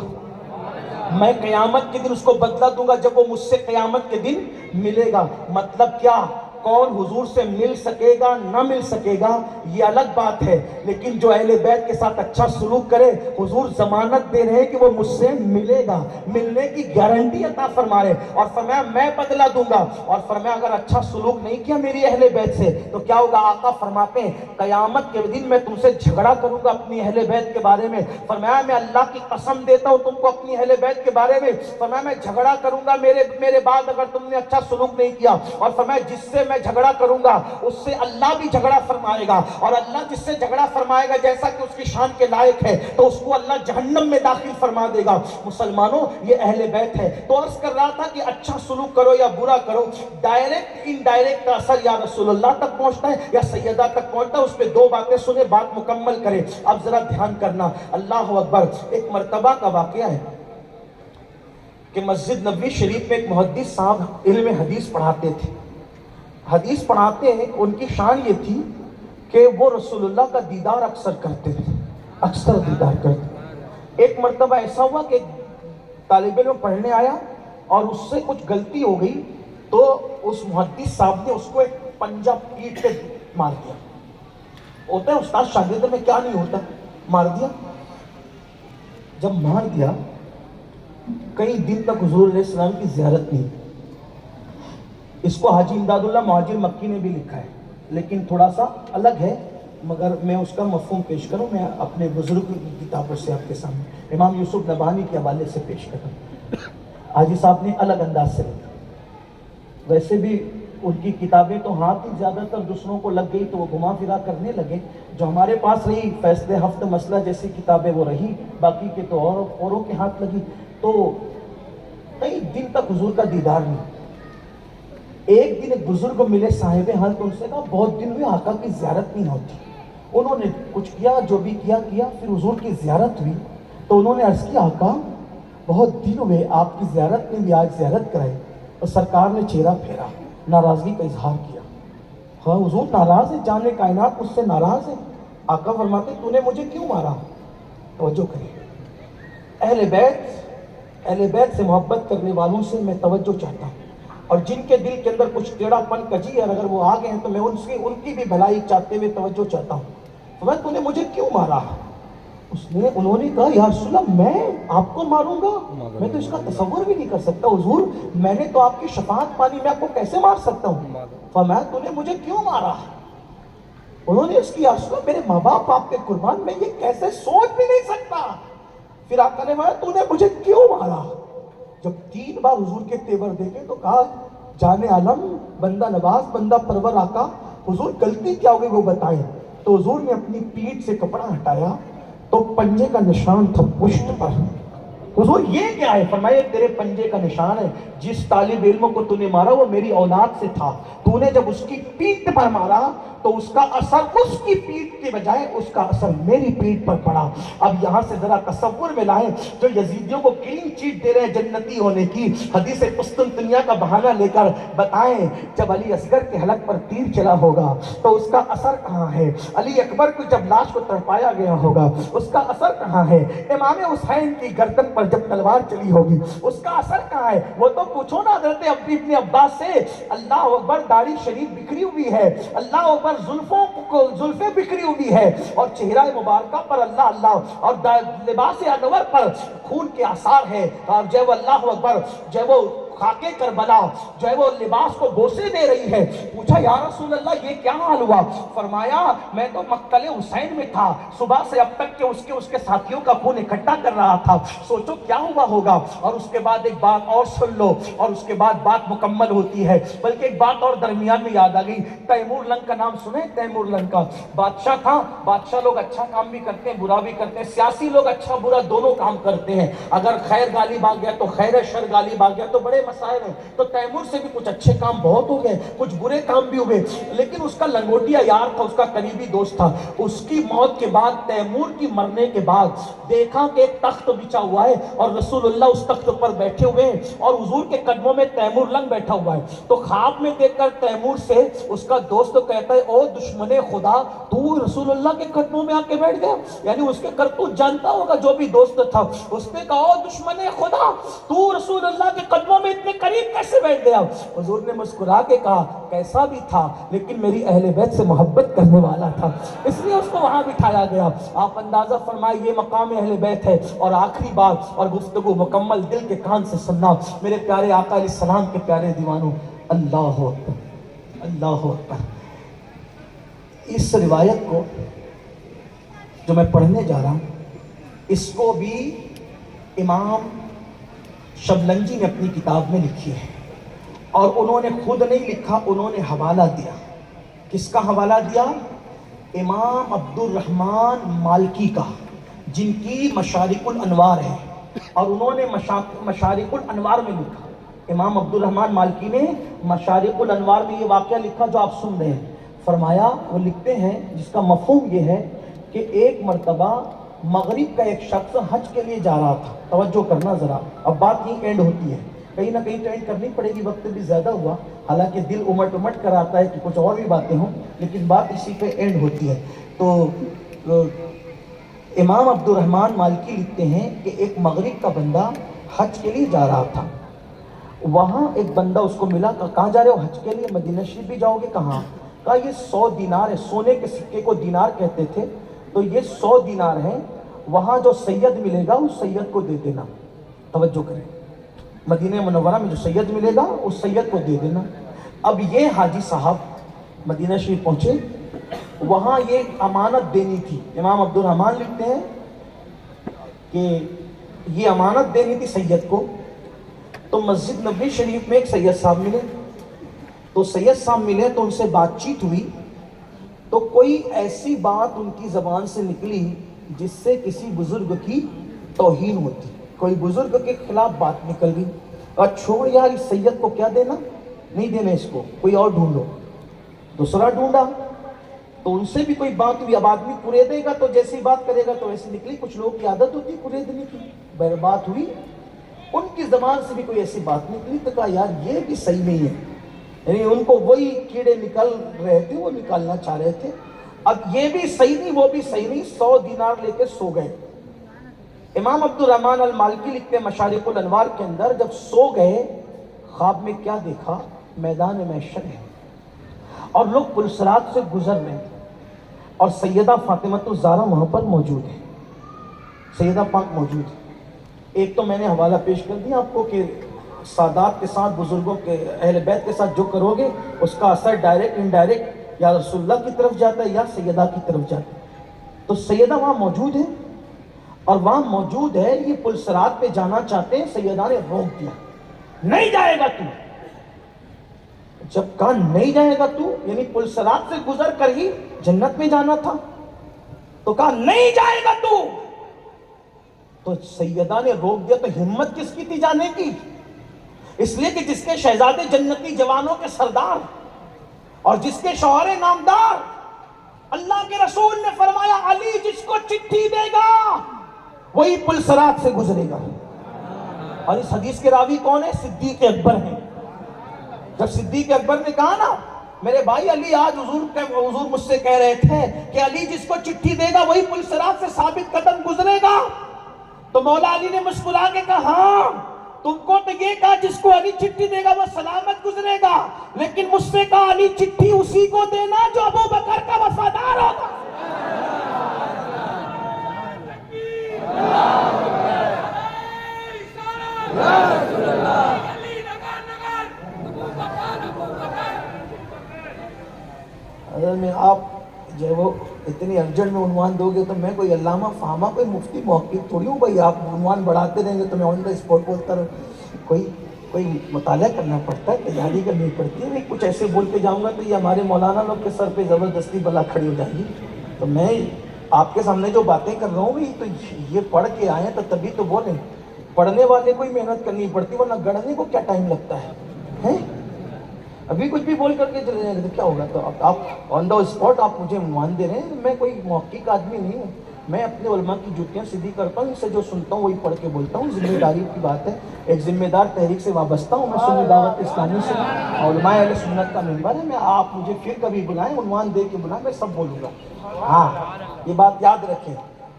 میں قیامت کے دن اس کو بدلہ دوں گا جب وہ مجھ سے قیامت کے دن ملے گا۔ مطلب کیا؟ کون حضور سے مل سکے گا نہ مل سکے گا یہ الگ بات ہے، لیکن جو اہل بیت کے ساتھ اچھا سلوک کرے، حضور ضمانت دے رہے ہیں کہ وہ مجھ سے ملے گا، ملنے کی گارنٹی عطا فرما رہے، اور فرمایا میں بدلہ دوں گا۔ اور فرمایا اگر اچھا سلوک نہیں کیا میری اہل بیت سے تو کیا ہوگا؟ آقا فرماتے ہیں قیامت کے دن میں تم سے جھگڑا کروں گا اپنی اہل بیت کے بارے میں۔ فرمایا میں اللہ کی قسم دیتا ہوں تم کو اپنی اہل بیت کے بارے میں، فرمایا میں جھگڑا کروں گا میرے بعد اگر تم نے اچھا سلوک نہیں کیا۔ اور فرمایا جس سے میں جھگڑا کروں گا اس سے اللہ بھی جھگڑا فرمائے گا، اور اللہ جس سے جھگڑا فرمائے گا جیسا کہ اس کی شان کے لائق ہے تو اس کو اللہ جہنم میں داخل فرما دے گا۔ مسلمانوں یہ اہل بیت ہے۔ تو عرض کر رہا تھا کہ اچھا سلوک کرو یا برا کرو، ڈائریکٹ انڈائریکٹ کا اثر یا رسول اللہ تک پہنچتا ہے یا سیدہ تک پہنچتا ہے۔ اس پہ دو باتیں سنیں، بات مکمل کریں۔ اب ذرا دھیان کرنا، اللہ اکبر۔ ایک مرتبہ کا واقعہ ہے کہ مسجد نبوی شریف میں ایک محدث صاحب علم حدیث پڑھاتے تھے۔ حدیث پڑھاتے ہیں، ان کی شان یہ تھی کہ وہ رسول اللہ کا دیدار اکثر کرتے تھے، اکثر دیدار کرتے تھے۔ ایک مرتبہ ایسا ہوا کہ طالب علم پڑھنے آیا اور اس سے کچھ غلطی ہو گئی تو اس محدث صاحب نے اس کو ایک پنجہ پیٹ پہ مار دیا۔ ہوتا ہے استاد شاگرد میں کیا نہیں ہوتا، مار دیا۔ جب مار دیا کئی دن تک حضور علیہ السلام کی زیارت نہیں. اس کو حاجی امداد اللہ مہاجر مکی نے بھی لکھا ہے، لیکن تھوڑا سا الگ ہے، مگر میں اس کا مفہوم پیش کروں. میں اپنے بزرگ کی کتابوں سے آپ کے سامنے امام یوسف نبہانی کے حوالے سے پیش کروں. حاجی صاحب نے الگ انداز سے لکھا. ویسے بھی ان کی کتابیں تو ہاتھ ہی زیادہ تر دوسروں کو لگ گئی تو وہ گھما پھرا کرنے لگے. جو ہمارے پاس رہی فیصلے ہفت مسئلہ جیسی کتابیں وہ رہی، باقی کے تو اوروں کے ہاتھ لگی. تو کئی دن تک حضور کا دیدار نہیں. ایک دن ایک بزرگ ملے صاحب حال، تو ان سے کہا بہت دن ہوئے آقا کی زیارت نہیں ہوتی. انہوں نے کچھ کیا، جو بھی کیا. پھر حضور کی زیارت ہوئی تو انہوں نے عرض کیا آقا بہت دن ہوئے آپ کی زیارت میں بھی آج زیارت کرائی. اور سرکار نے چہرہ پھیرا، ناراضگی کا اظہار کیا. ہاں حضور ناراض ہے، جانے کائنات مجھ سے ناراض ہے. آقا فرماتے تو نے مجھے کیوں مارا؟ توجہ کریں. اہل بیت سے محبت کرنے والوں سے میں توجہ چاہتا ہوں، اور جن کے دل کے اندر کچھ ٹیڑھا پن کجی ہے اگر وہ آ گئے ہیں تو میں ان کی بھی بھلائی چاہتے ہوئے توجہ چاہتا ہوں. فرمایا تو نے مجھے کیوں مارا؟ انہوں نے کہا یا رسول اللہ میں آپ کو ماروں گا؟ میں تو اس کا تصور بھی نہیں کر سکتا. حضور میں نے تو آپ کی شفاعت پانی، میں آپ کو کیسے مار سکتا ہوں؟ فرمایا تو نے مجھے کیوں مارا؟ انہوں نے اس کی یا رسول اللہ میرے ماں باپ آپ کے قربان، میں یہ کیسے سوچ بھی نہیں سکتا. پھر آقا نے فرمایا تو نے مجھے کیوں مارا؟ جب 3 بار حضور کے تیور دیکھے تو کہا جان عالم بندہ نواز بندہ پرور آقا حضور غلطی کیا ہوگی وہ بتائیں. تو حضور نے اپنی پیٹھ سے کپڑا ہٹایا تو پنجے کا نشان تھا پشت پر. حضور یہ کیا ہے؟ فرمایا تیرے پنجے کا نشان ہے. جس طالب علم کو تو نے مارا وہ میری اولاد سے تھا. تو نے جب اس کی پیٹھ پر مارا تو اس کا اثر اس کی پیٹھ کے بجائے اس کا اثر میری پیٹھ پر پڑا. اب یہاں سے ذرا تصور میں لائیں، جو یزیدیوں کو کلین چیٹ دے رہے ہیں جنتی ہونے کی، حدیث قسطنطنیہ کا بہانہ لے کر بتائیں جب علی اصغر کے حلق پر تیر چلا ہوگا تو اس کا اثر کہاں ہے؟ علی اکبر کو جب لاش کو تڑپایا گیا ہوگا اس کا اثر کہاں ہے؟ امام حسین کی گردن پر جب تلوار چلی ہوگی اس کا اثر کہاں ہے؟ وہ تو پوچھو نا حضرت ابن عباس سے، اللہ اکبر داڑھی شریف بکھری ہوئی ہے، اللہ اکبر زلفیں بکھری ہوئی ہے، اور چہرہ مبارکہ پر اللہ اور لباس انور پر خون کے آثار ہے، اور جو وہ اللہ اکبر جو وہ خاکے کربلا جو ہے وہ لباس کو بوسے دے رہی ہے. پوچھا یا رسول اللہ یہ کیا حال ہوا؟ فرمایا میں تو مقتل حسین میں تھا، صبح سے اب تک کہ اس کے ساتھیوں کا خون اکٹھا کر رہا تھا. سوچو کیا ہوا ہوگا. اور اس کے بعد ایک بات اور سن لو، اور اس کے بعد بات مکمل ہوتی ہے. بلکہ ایک بات اور درمیان میں یاد آ گئی. تیمور لنگ کا نام سنے؟ تیمور لنگ کا بادشاہ تھا. بادشاہ لوگ اچھا کام بھی کرتے ہیں برا بھی کرتے ہیں، سیاسی لوگ اچھا برا دونوں کام کرتے ہیں. اگر خیر غالب آ گیا تو خیر، شر غالب آ گیا تو بڑے مسائل ہیں. تو تیمور سے بھی کچھ اچھے کام بہت ہو گئے، کچھ برے کام بھی ہوئے، لیکن اس کا لنگوٹیا یار تھا، اس کا قریبی دوست تھا. اس کی موت کے بعد، تیمور کی مرنے کے بعد دیکھا کہ ایک تخت بچھا ہوا ہے اور رسول اللہ اس تخت پر بیٹھے ہوئے ہیں اور حضور کے قدموں میں تیمور لنگ بیٹھا ہوا ہے. تو خواب میں دیکھ کر تیمور سے اس کا دوست کہتا ہے او دشمن خدا تو رسول اللہ کے قدموں میں آ کے بیٹھ گیا. یعنی اس کے کرتوت جانتا ہوگا جو بھی دوست تھا. اس نے کہا او دشمن خدا تو رسول اللہ کے قدموں میں اتنے قریب کیسے بیٹھ گیا؟ حضور نے مسکرا کے کہا کیسا بھی تھا لیکن میری اہل بیت سے محبت کرنے والا تھا، اس لیے اس کو وہاں بٹھایا گیا. آپ اندازہ فرمائے یہ مقام اہل بیت ہے. اور آخری بات اور گفتگو مکمل دل کے کان سے سننا میرے پیارے آقا علیہ السلام کے پیارے دیوانوں. اللہ اکبر اللہ اکبر. اس روایت کو جو میں پڑھنے جا رہا ہوں اس کو بھی امام شبلنجی نے اپنی کتاب میں لکھی ہے، اور انہوں نے خود نہیں لکھا، انہوں نے حوالہ دیا. کس کا حوالہ دیا؟ امام عبد الرحمن مالکی کا، جن کی مشارق الانوار ہے، اور انہوں نے مشارق الانوار میں لکھا. امام عبد الرحمن مالکی نے مشارق الانوار میں یہ واقعہ لکھا جو آپ سن رہے ہیں. فرمایا وہ لکھتے ہیں جس کا مفہوم یہ ہے کہ ایک مرتبہ مغرب کا ایک شخص حج کے لیے جا رہا تھا. توجہ کرنا ذرا، اب بات یہ اینڈ ہوتی ہے، کہیں نہ کہیں تو اینڈ کرنی پڑے گی، وقت بھی زیادہ ہوا، حالانکہ دل امٹ کر آتا ہے کہ کچھ اور بھی باتیں ہوں، لیکن بات اسی پہ اینڈ ہوتی ہے. تو امام عبد الرحمن مالکی لکھتے ہیں کہ ایک مغرب کا بندہ حج کے لیے جا رہا تھا. وہاں ایک بندہ اس کو ملا، کہاں جا رہے ہو؟ حج کے لیے. مدینہ شریف بھی جاؤ گے؟ کہاں؟ کہا یہ 100 دینار ہے، سونے کے سکے کو دینار کہتے تھے، تو یہ 100 دینار ہیں، وہاں جو سید ملے گا اس سید کو دے دینا. توجہ کریں, مدینہ منورہ میں جو سید ملے گا اس سید کو دے دینا. اب یہ حاجی صاحب مدینہ شریف پہنچے, وہاں یہ امانت دینی تھی. امام عبد الرحمن لکھتے ہیں کہ یہ امانت دینی تھی سید کو. تو مسجد نبوی شریف میں ایک سید صاحب ملے, تو سید صاحب ملے تو ان سے بات چیت ہوئی, تو کوئی ایسی بات ان کی زبان سے نکلی جس سے کسی بزرگ کی توہین ہوتی, کوئی بزرگ کے خلاف بات نکل گئی. اور چھوڑ یار اس سید کو کیا دینا, نہیں دینا اس کو, کوئی اور ڈھونڈو. دوسرا ڈھونڈا تو ان سے بھی کوئی بات ہوئی. اب آدمی پورے دے گا تو جیسی بات کرے گا تو ویسی نکلی. کچھ لوگ کی عادت ہوتی ہے پورے دینے کی. بات ہوئی, ان کی زبان سے بھی کوئی ایسی بات نکلی تو کہا یار یہ بھی صحیح نہیں ہے. یعنی ان کو وہی کیڑے نکل رہے تھے, وہ نکالنا چاہ رہے تھے. اب یہ بھی صحیح نہیں وہ بھی صحیح نہیں, 100 دینار لے کے سو گئے. امام عبد الرحمن المالکی لکھتے ہیں مشارق الانوار کے اندر, جب سو گئے خواب میں کیا دیکھا, میدان محشر ہے اور لوگ پلسرات سے گزر رہے ہیں اور سیدہ فاطمۃ الزہرا وہاں پر موجود ہے, سیدہ پاک موجود ہے. ایک تو میں نے حوالہ پیش کر دیا آپ کو کہ سادات کے ساتھ, بزرگوں کے, اہل بیت کے ساتھ جو کرو گے اس کا اثر ڈائریکٹ انڈائریکٹ یا رسول اللہ کی طرف جاتا ہے یا سیدہ کی طرف جاتا ہے. تو سیدہ وہاں موجود ہے اور وہاں موجود ہے, یہ پلسرات پہ جانا چاہتے ہیں. سیدہ نے روک دیا, نہیں جائے گا تو. جب کہا نہیں جائے گا تو, یعنی پلسرات سے گزر کر ہی جنت میں جانا تھا, تو کہا نہیں جائے گا تو سیدہ نے روک دیا. تو ہمت کس کی تھی جانے کی؟ اس لیے کہ جس کے شہزادے جنتی جوانوں کے سردار اور جس کے شوہر نامدار, اللہ کے رسول نے فرمایا علی جس کو چٹھی دے گا وہی پلسرات سے گزرے گا. اور اس حدیث کے راوی کون ہے؟ صدیق اکبر ہیں. جب صدیق اکبر نے کہا نا میرے بھائی علی آج حضور مجھ سے کہہ رہے تھے کہ علی جس کو چٹھی دے گا وہی پلسرات سے ثابت قدم گزرے گا, تو مولا علی نے مسکرا کے کہا ہاں تم کو تو یہ کہا جس کو علی چٹھی دے گا وہ سلامت گزرے گا, لیکن مجھ سے کہا علی چٹھی اسی کو دینا جو ابو بکر کا وفادار ہوگا. اگر میں آپ جو ہے وہ اتنی ارجنٹ میں عنوان دو گے تو میں کوئی علامہ فہامہ کوئی مفتی محقق تھوڑی ہوں بھائی. آپ عنوان بڑھاتے رہیں گے تو میں آن دا اسپاٹ بولتا رہوں. کوئی مطالعہ کرنا پڑتا ہے, تیاری کرنی پڑتی ہے. کچھ ایسے بول کے جاؤں گا تو یہ ہمارے مولانا لوگ کے سر پہ زبردستی بلا کھڑی ہو جائے گی. تو میں آپ کے سامنے جو باتیں کر رہا ہوں بھی تو یہ پڑھ کے آئیں تو تبھی تو بولیں. پڑھنے والے کو ہی محنت کرنی پڑتی, ورنہ گڑھنے کو کیا ٹائم لگتا ہے. ابھی کچھ بھی بول کر کے چلے جائیں گے تو کیا ہوگا. تو آپ آن دا اسپاٹ آپ مجھے عنوان دے رہے ہیں. میں کوئی محقق آدمی نہیں ہوں, میں اپنے علماء کی جوتیاں سیدھی کرتا ہوں, ان سے جو سنتا ہوں وہی پڑھ کے بولتا ہوں. ذمہ داری کی بات ہے, ایک ذمہ دار تحریک سے وابستہ ہوں. میں سنی دعوت اسلامی سے, علماء اہل سنت کا ممبر ہے. میں آپ مجھے پھر کبھی بلائیں, عنوان دے کے بلائیں, میں سب بولوں گا. ہاں یہ بات یاد رکھیں,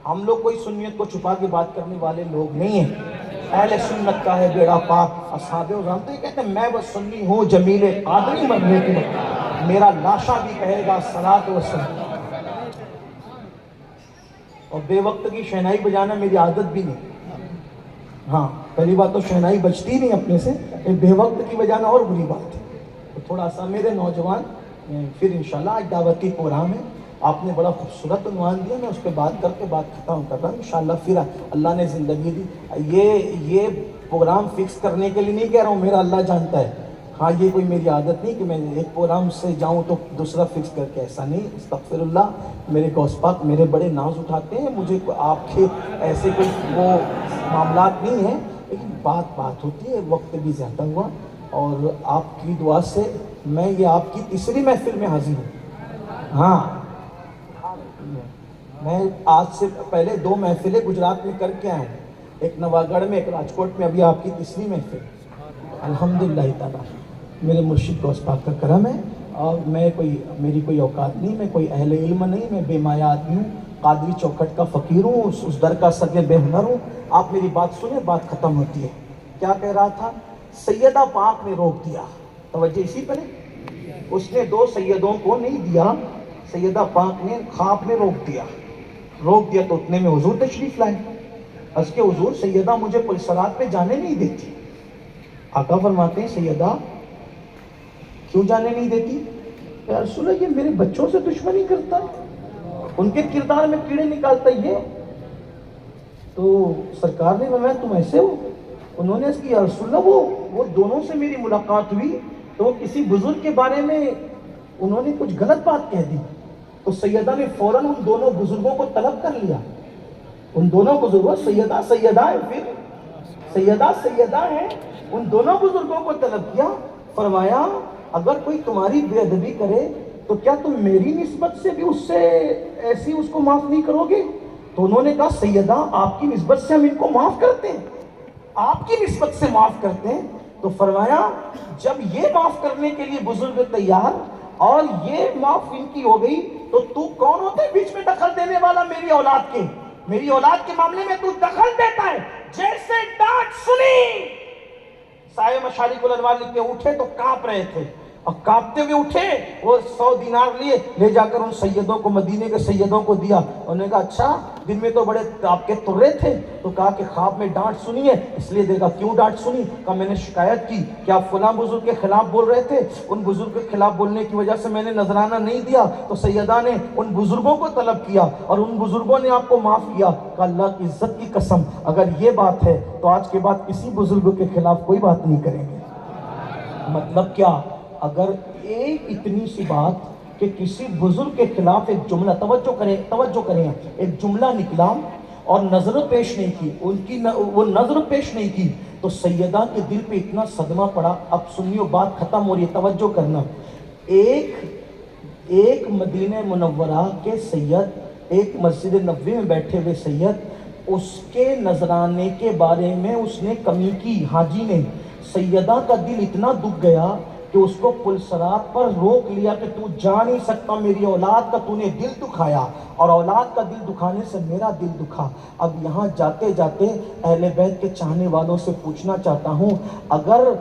ہم لوگ کوئی سنیت کو چھپا کے بات کرنے والے لوگ نہیں ہیں. اہل سنت کا ہے بیڑا پاک. اصحاب رام تو یہ کہتے ہیں میں بس سنی ہوں جمیل قادری مرنے کی, میرا لاشا بھی کہے گا صلاۃ و سلام. اور بے وقت کی شہنائی بجانا میری عادت بھی نہیں. ہاں پہلی بات تو شہنائی بجتی نہیں اپنے سے, بے وقت کی بجانا اور بری بات ہے. تو تھوڑا سا میرے نوجوان, پھر انشاءاللہ آج دعوتی پروگرام ہے, آپ نے بڑا خوبصورت عنوان دیا, میں اس پہ بات کر کے بات ختم کر رہا ہوں. انشاءاللہ پھر اللہ نے زندگی دی. یہ پروگرام فکس کرنے کے لیے نہیں کہہ رہا ہوں, میرا اللہ جانتا ہے. ہاں یہ کوئی میری عادت نہیں کہ میں ایک پروگرام سے جاؤں تو دوسرا فکس کر کے, ایسا نہیں. استغفر اللہ, میرے غوث پاک میرے بڑے ناز اٹھاتے ہیں. مجھے آپ کے ایسے کوئی وہ معاملات نہیں ہیں, لیکن بات ہوتی ہے. وقت بھی زیادہ ہوا اور آپ کی دعا سے میں یہ آپ کی تیسری محفل میں حاضر ہوں. ہاں میں آج سے پہلے 2 محفلیں گجرات میں کر کے آیا ہوں, ایک نواگڑھ میں ایک راجکوٹ میں, ابھی آپ کی تیسری محفل. الحمدللہ تعالیٰ میرے مرشد غوث پاک کا کرم ہے. اور میری کوئی اوقات نہیں, میں کوئی اہل علم نہیں, میں بے مایہ آدمی ہوں, قادری چوکھٹ کا فقیر ہوں, اس در کا سگے بے ہنر ہوں. آپ میری بات سنیں, بات ختم ہوتی ہے. کیا کہہ رہا تھا؟ سیدہ پاک نے روک دیا. توجہ اسی پر ہے, اس نے 2 سیدوں کو نہیں دیا, سیدہ پاک نے خواب میں روک دیا تو اتنے میں حضور تشریف لائے. اس کے حضور سیدہ مجھے پلسرات پہ جانے نہیں دیتی. آقا فرماتے ہیں سیدہ کیوں جانے نہیں دیتی؟ یا رسول اللہ یہ میرے بچوں سے دشمنی کرتا ہے, ان کے کردار میں کیڑے نکالتا یہ. تو سرکار نے فرمایا تم ایسے ہو؟ انہوں نے اس کی یا رسول اللہ وہ دونوں سے میری ملاقات ہوئی تو وہ کسی بزرگ کے بارے میں انہوں نے کچھ غلط بات کہہ دی, تو سیدہ نے فوراً ان دونوں بزرگوں کو طلب کر لیا. ان دونوں بزرگوں سیدہ ہے, پھر سیدہ ہے, ان دونوں بزرگوں کو طلب کیا. فرمایا اگر کوئی تمہاری بے ادبی کرے تو کیا تم میری نسبت سے بھی اس سے ایسی اس کو معاف نہیں کرو گے؟ تو انہوں نے کہا سیدہ آپ کی نسبت سے ہم ان کو معاف کرتے ہیں, آپ کی نسبت سے معاف کرتے ہیں. تو فرمایا جب یہ معاف کرنے کے لیے بزرگ تیار اور یہ معاف ان کی ہو گئی تو کون ہوتا ہے بیچ میں دخل دینے والا؟ میری اولاد کے معاملے میں تو دخل دیتا ہے. جیسے ڈانٹ سنی سائے مشارق الانوار لکھتے اٹھے تو کانپ رہے تھے, اور کانپتے ہوئے اٹھے, وہ 100 دینار لیے لے جا کر ان سیدوں کو, مدینے کے سیدوں کو دیا. انہوں نے کہا اچھا دن میں تو بڑے آپ کے ترے تھے, تو کہا کہ خواب میں ڈانٹ سنی ہے اس لیے دیکھا. کیوں ڈانٹ سنی؟ کہا میں نے شکایت کی کہ آپ فلاں بزرگ کے خلاف بول رہے تھے, ان بزرگ کے خلاف بولنے کی وجہ سے میں نے نذرانہ نہیں دیا. تو سیدہ نے ان بزرگوں کو طلب کیا اور ان بزرگوں نے آپ کو معاف کیا. کہ اللہ کی عزت کی قسم اگر یہ بات ہے تو آج کے بعد کسی بزرگ کے خلاف کوئی بات نہیں کریں گے. مطلب کیا؟ اگر ایک اتنی سی بات کہ کسی بزرگ کے خلاف ایک جملہ, توجہ کریں, ایک جملہ نکلا اور نظر پیش نہیں کی, وہ نظر پیش نہیں کی, تو سیدہ کے دل پہ اتنا صدمہ پڑا. اب سنیو بات ختم ہو رہی ہے, توجہ کرنا. ایک مدینہ منورہ کے سید, ایک مسجد نبوی میں بیٹھے ہوئے سید, اس کے نذرانے کے بارے میں اس نے کمی کی, حاجی نے. سیدہ کا دل اتنا دکھ گیا کہ اس کو پلسرات پر روک لیا کہ تو جا نہیں سکتا, میری اولاد کا تو نے دل دکھایا اور اولاد کا دل دکھانے سے میرا دل دکھا. اب یہاں جاتے جاتے اہل بیت کے چاہنے والوں سے پوچھنا چاہتا ہوں, اگر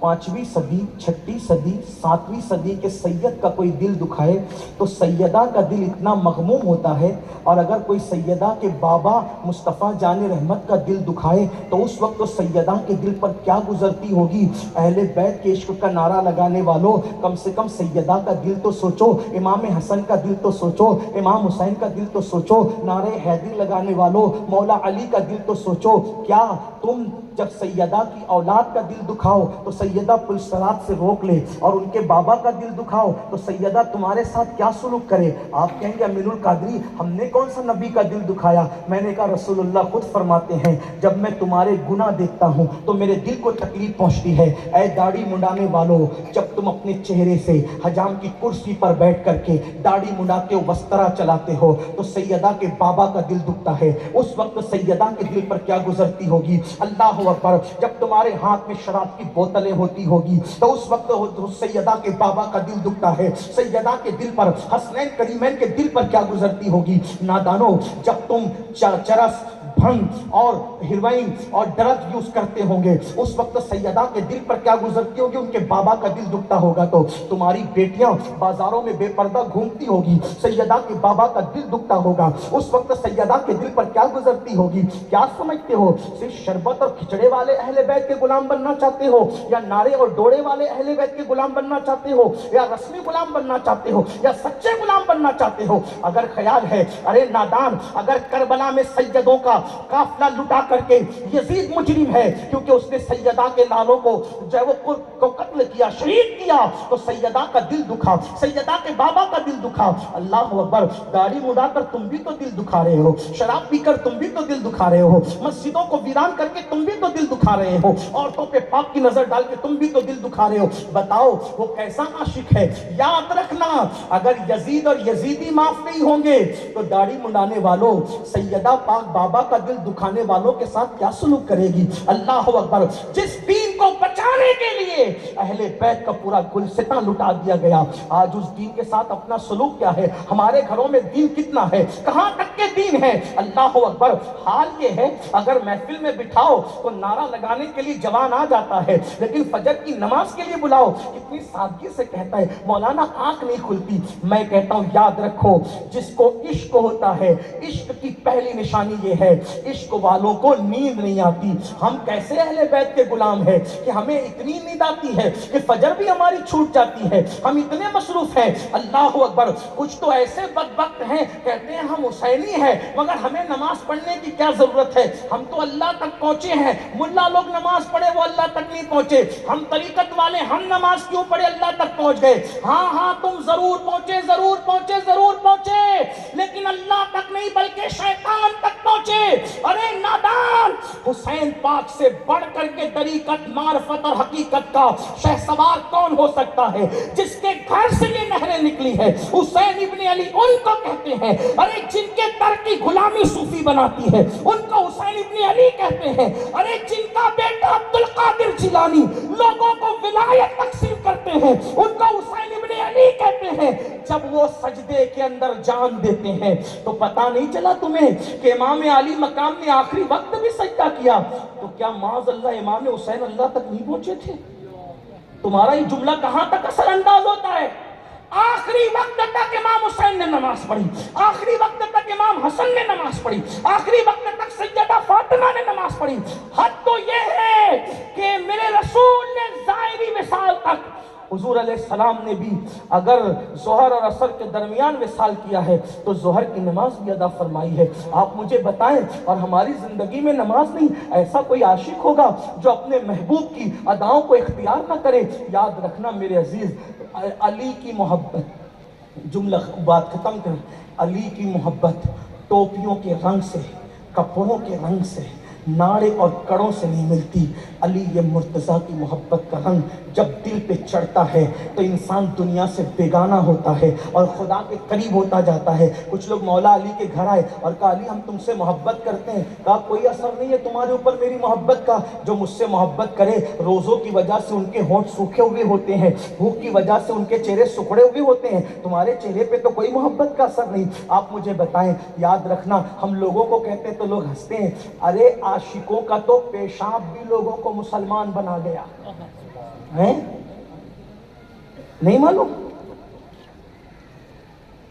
5ویں صدی, 6ٹھی صدی, 7ویں صدی کے سید کا کوئی دل دکھائے تو سیدہ کا دل اتنا مغموم ہوتا ہے, اور اگر کوئی سیدہ کے بابا مصطفیٰ جان رحمت کا دل دکھائے تو اس وقت تو سیدہ کے دل پر کیا گزرتی ہوگی. اہل بیت کے عشق کا نعرہ لگانے والوں, کم سے کم سیدہ کا دل تو سوچو, امام حسن کا دل تو سوچو, امام حسین کا دل تو سوچو, نعرہ حیدر لگانے والوں مولا علی کا دل تو سوچو. کیا تم جب سیدہ کی اولاد کا دل دکھاؤ تو سیدہ پلسرات سے روک لے, اور ان کے بابا کا دل دکھاؤ تو سیدہ تمہارے ساتھ کیا سلوک کرے؟ آپ کہیں گے امین القادری ہم نے کون سا نبی کا دل دکھایا؟ میں نے کہا رسول اللہ خود فرماتے ہیں جب میں تمہارے گناہ دیکھتا ہوں تو میرے دل کو تکلیف پہنچتی ہے. اے داڑھی منڈانے والوں, جب تم اپنے چہرے سے حجام کی کرسی پر بیٹھ کر کے داڑھی منڈاتے ہو, وسترا چلاتے ہو, تو سیدہ کے بابا کا دل دکھتا ہے. اس وقت سیدہ کے دل پر کیا گزرتی ہوگی؟ اللہ اکبر. جب تمہارے ہاتھ میں شراب کی بوتلیں ہوتی ہوگی تو اس وقت سیدہ کے بابا کا دل دکھتا ہے. سیدہ کے دل پر, حسنین کریمین کے دل پر کیا گزرتی ہوگی؟ نادانو, جب تم چرس, بھنگ اور ہیروئن اور ڈرگ یوز کرتے ہوں گے اس وقت سیدہ کے دل پر کیا گزرتی ہوگی؟ ان کے بابا کا دل دکھتا ہوگا. تو تمہاری بیٹیاں بازاروں میں بے پردہ گھومتی ہوگی, سیدہ کے بابا کا دل دکھتا ہوگا. اس وقت سیدہ کے دل پر کیا گزرتی ہوگی؟ کیا سمجھتے ہو صرف شربت اور کھچڑے والے اہل بیت کے غلام بننا چاہتے ہو, یا نعرے اور ڈوڑے والے اہل بیت کے غلام بننا چاہتے ہو, یا رسمی غلام بننا چاہتے ہو, یا سچے غلام بننا چاہتے ہو؟ اگر خیال ہے, ارے نادان, اگر کربلا میں سیدوں کا قافلہ لٹا کر کے یزید مجرم ہے کیونکہ اس نے سیدہ کے لالوں کو جو ہے وہ قتل کیا, شہید کیا, تو سیدہ کا دل دکھا, سیدہ کے بابا کا دل دکھا. اللہ اکبر. داڑھی مڈا کر تم بھی تو دل دکھا رہے ہو, شراب پی کر تم بھی تو دل دکھا رہے ہو, مسجدوں کو ویران کر کے تم بھی تو دل دکھا رہے ہو, عورتوں پہ پاک کی نظر ڈال کے تم بھی تو دل دکھا رہے ہو. بتاؤ وہ کیسا عاشق ہے؟ یاد رکھنا, اگر یزید اور یزیدی معاف نہیں ہوں گے تو داڑھی منڈانے والوں, سیدہ پاک بابا کا دل دکھانے والوں کے ساتھ کیا سلوک کرے گی؟ اللہ اکبر. جس دین کو بچانے کے لیے لیے اہل بیت کا پورا گلستہ لٹا دیا گیا. آج اس دین کے ساتھ اپنا سلوک کیا ہے؟ ہمارے گھروں میں دین کتنا ہے؟ کہاں تک کے دین ہے؟ اللہ اکبر. حال یہ ہے اگر محفل میں بٹھاؤ تو نعرہ لگانے کے لیے جوان آ جاتا ہے, لیکن فجر کی نماز کے لیے بلاؤ کتنی سادگی سے کہتا ہے مولانا آنکھ نہیں کھلتی. میں کہتا ہوں یاد رکھو, جس کو عشق ہوتا ہے, عشق کی پہلی نشانی یہ ہے, عشق والوں کو نیند نہیں آتی. ہم کیسے اہل بیت کے غلام ہیں کہ ہمیں اتنی نیند آتی ہے کہ فجر بھی ہماری چھوٹ جاتی ہے. ہم اتنے مصروف ہیں. اللہ اکبر. کچھ تو ایسے بدبخت ہیں کہتے ہیں ہم حسینی ہیں مگر ہمیں نماز پڑھنے کی کیا ضرورت ہے؟ ہم تو اللہ تک پہنچے ہیں. ملا لوگ نماز پڑھے وہ اللہ تک نہیں پہنچے. ہم طریقت والے ہم نماز کیوں پڑھے اللہ تک پہنچ گئے. ہاں ہاں تم ضرور پہنچے, ضرور پہنچے, ضرور پہنچے, لیکن اللہ تک نہیں بلکہ شیطان تک پہنچے. ارے نادان, حسین پاک سے بڑھ کر کے طریقت, معرفت اور حقیقت کا شہسوار کون ہو سکتا ہے جس کے گھر سے یہ نہریں نکلی ہے؟ حسین ابن علی ان کو کہتے ہیں. ارے جن کے در کی غلامی صوفی بناتی ہے ان کو حسین ابن علی کہتے ہیں. ارے جن کا بیٹا عبد القادر جیلانی لوگوں کو ولایت تقسیم کرتے ہیں ان کو حسین ابن علی کہتے ہیں. جب وہ سجدے کے اندر جان دیتے ہیں تو پتہ نہیں چلا تمہیں کہ امام علی مقام نے آخری وقت بھی سجدہ کیا؟ تو کیا معاذ اللہ امام حسین اللہ تک نہیں پہنچے تھے؟ تمہارا یہ جملہ کہاں تک اثر انداز ہوتا ہے؟ آخری وقت تک امام حسین نے نماز پڑھی, آخری وقت تک امام حسن نے نماز پڑھی, آخری وقت تک سیدہ فاطمہ نے نماز پڑھی. حد تو یہ ہے کہ میرے رسول نے ظاہری وصال تک, حضور علیہ السلام نے بھی اگر ظہر اور عصر کے درمیان وصال کیا ہے تو ظہر کی نماز بھی ادا فرمائی ہے. آپ مجھے بتائیں, اور ہماری زندگی میں نماز نہیں, ایسا کوئی عاشق ہوگا جو اپنے محبوب کی اداؤں کو اختیار نہ کرے؟ یاد رکھنا میرے عزیز, علی کی محبت, جملہ بات ختم کر, علی کی محبت ٹوپیوں کے رنگ سے, کپڑوں کے رنگ سے, ناڑے اور کڑوں سے نہیں ملتی. علی یہ مرتضیٰ کی محبت کا رنگ جب دل پہ چڑھتا ہے تو انسان دنیا سے بیگانہ ہوتا ہے اور خدا کے قریب ہوتا جاتا ہے. کچھ لوگ مولا علی کے گھر آئے اور کہا علی ہم تم سے محبت کرتے ہیں. کہا کوئی اثر نہیں ہے تمہارے اوپر میری محبت کا, جو مجھ سے محبت کرے روزوں کی وجہ سے ان کے ہونٹ سوکھے ہوئے ہوتے ہیں, بھوک کی وجہ سے ان کے چہرے سکڑے ہوئے ہوتے ہیں, تمہارے چہرے پہ تو کوئی محبت کا اثر نہیں. آپ مجھے بتائیں, یاد رکھنا ہم لوگوں کو کہتے ہیں تو لوگ ہنستے ہیں, ارے عاشقوں کا تو پیشاب بھی لوگوں کو مسلمان بنا گیا ہے, نہیں معلوم؟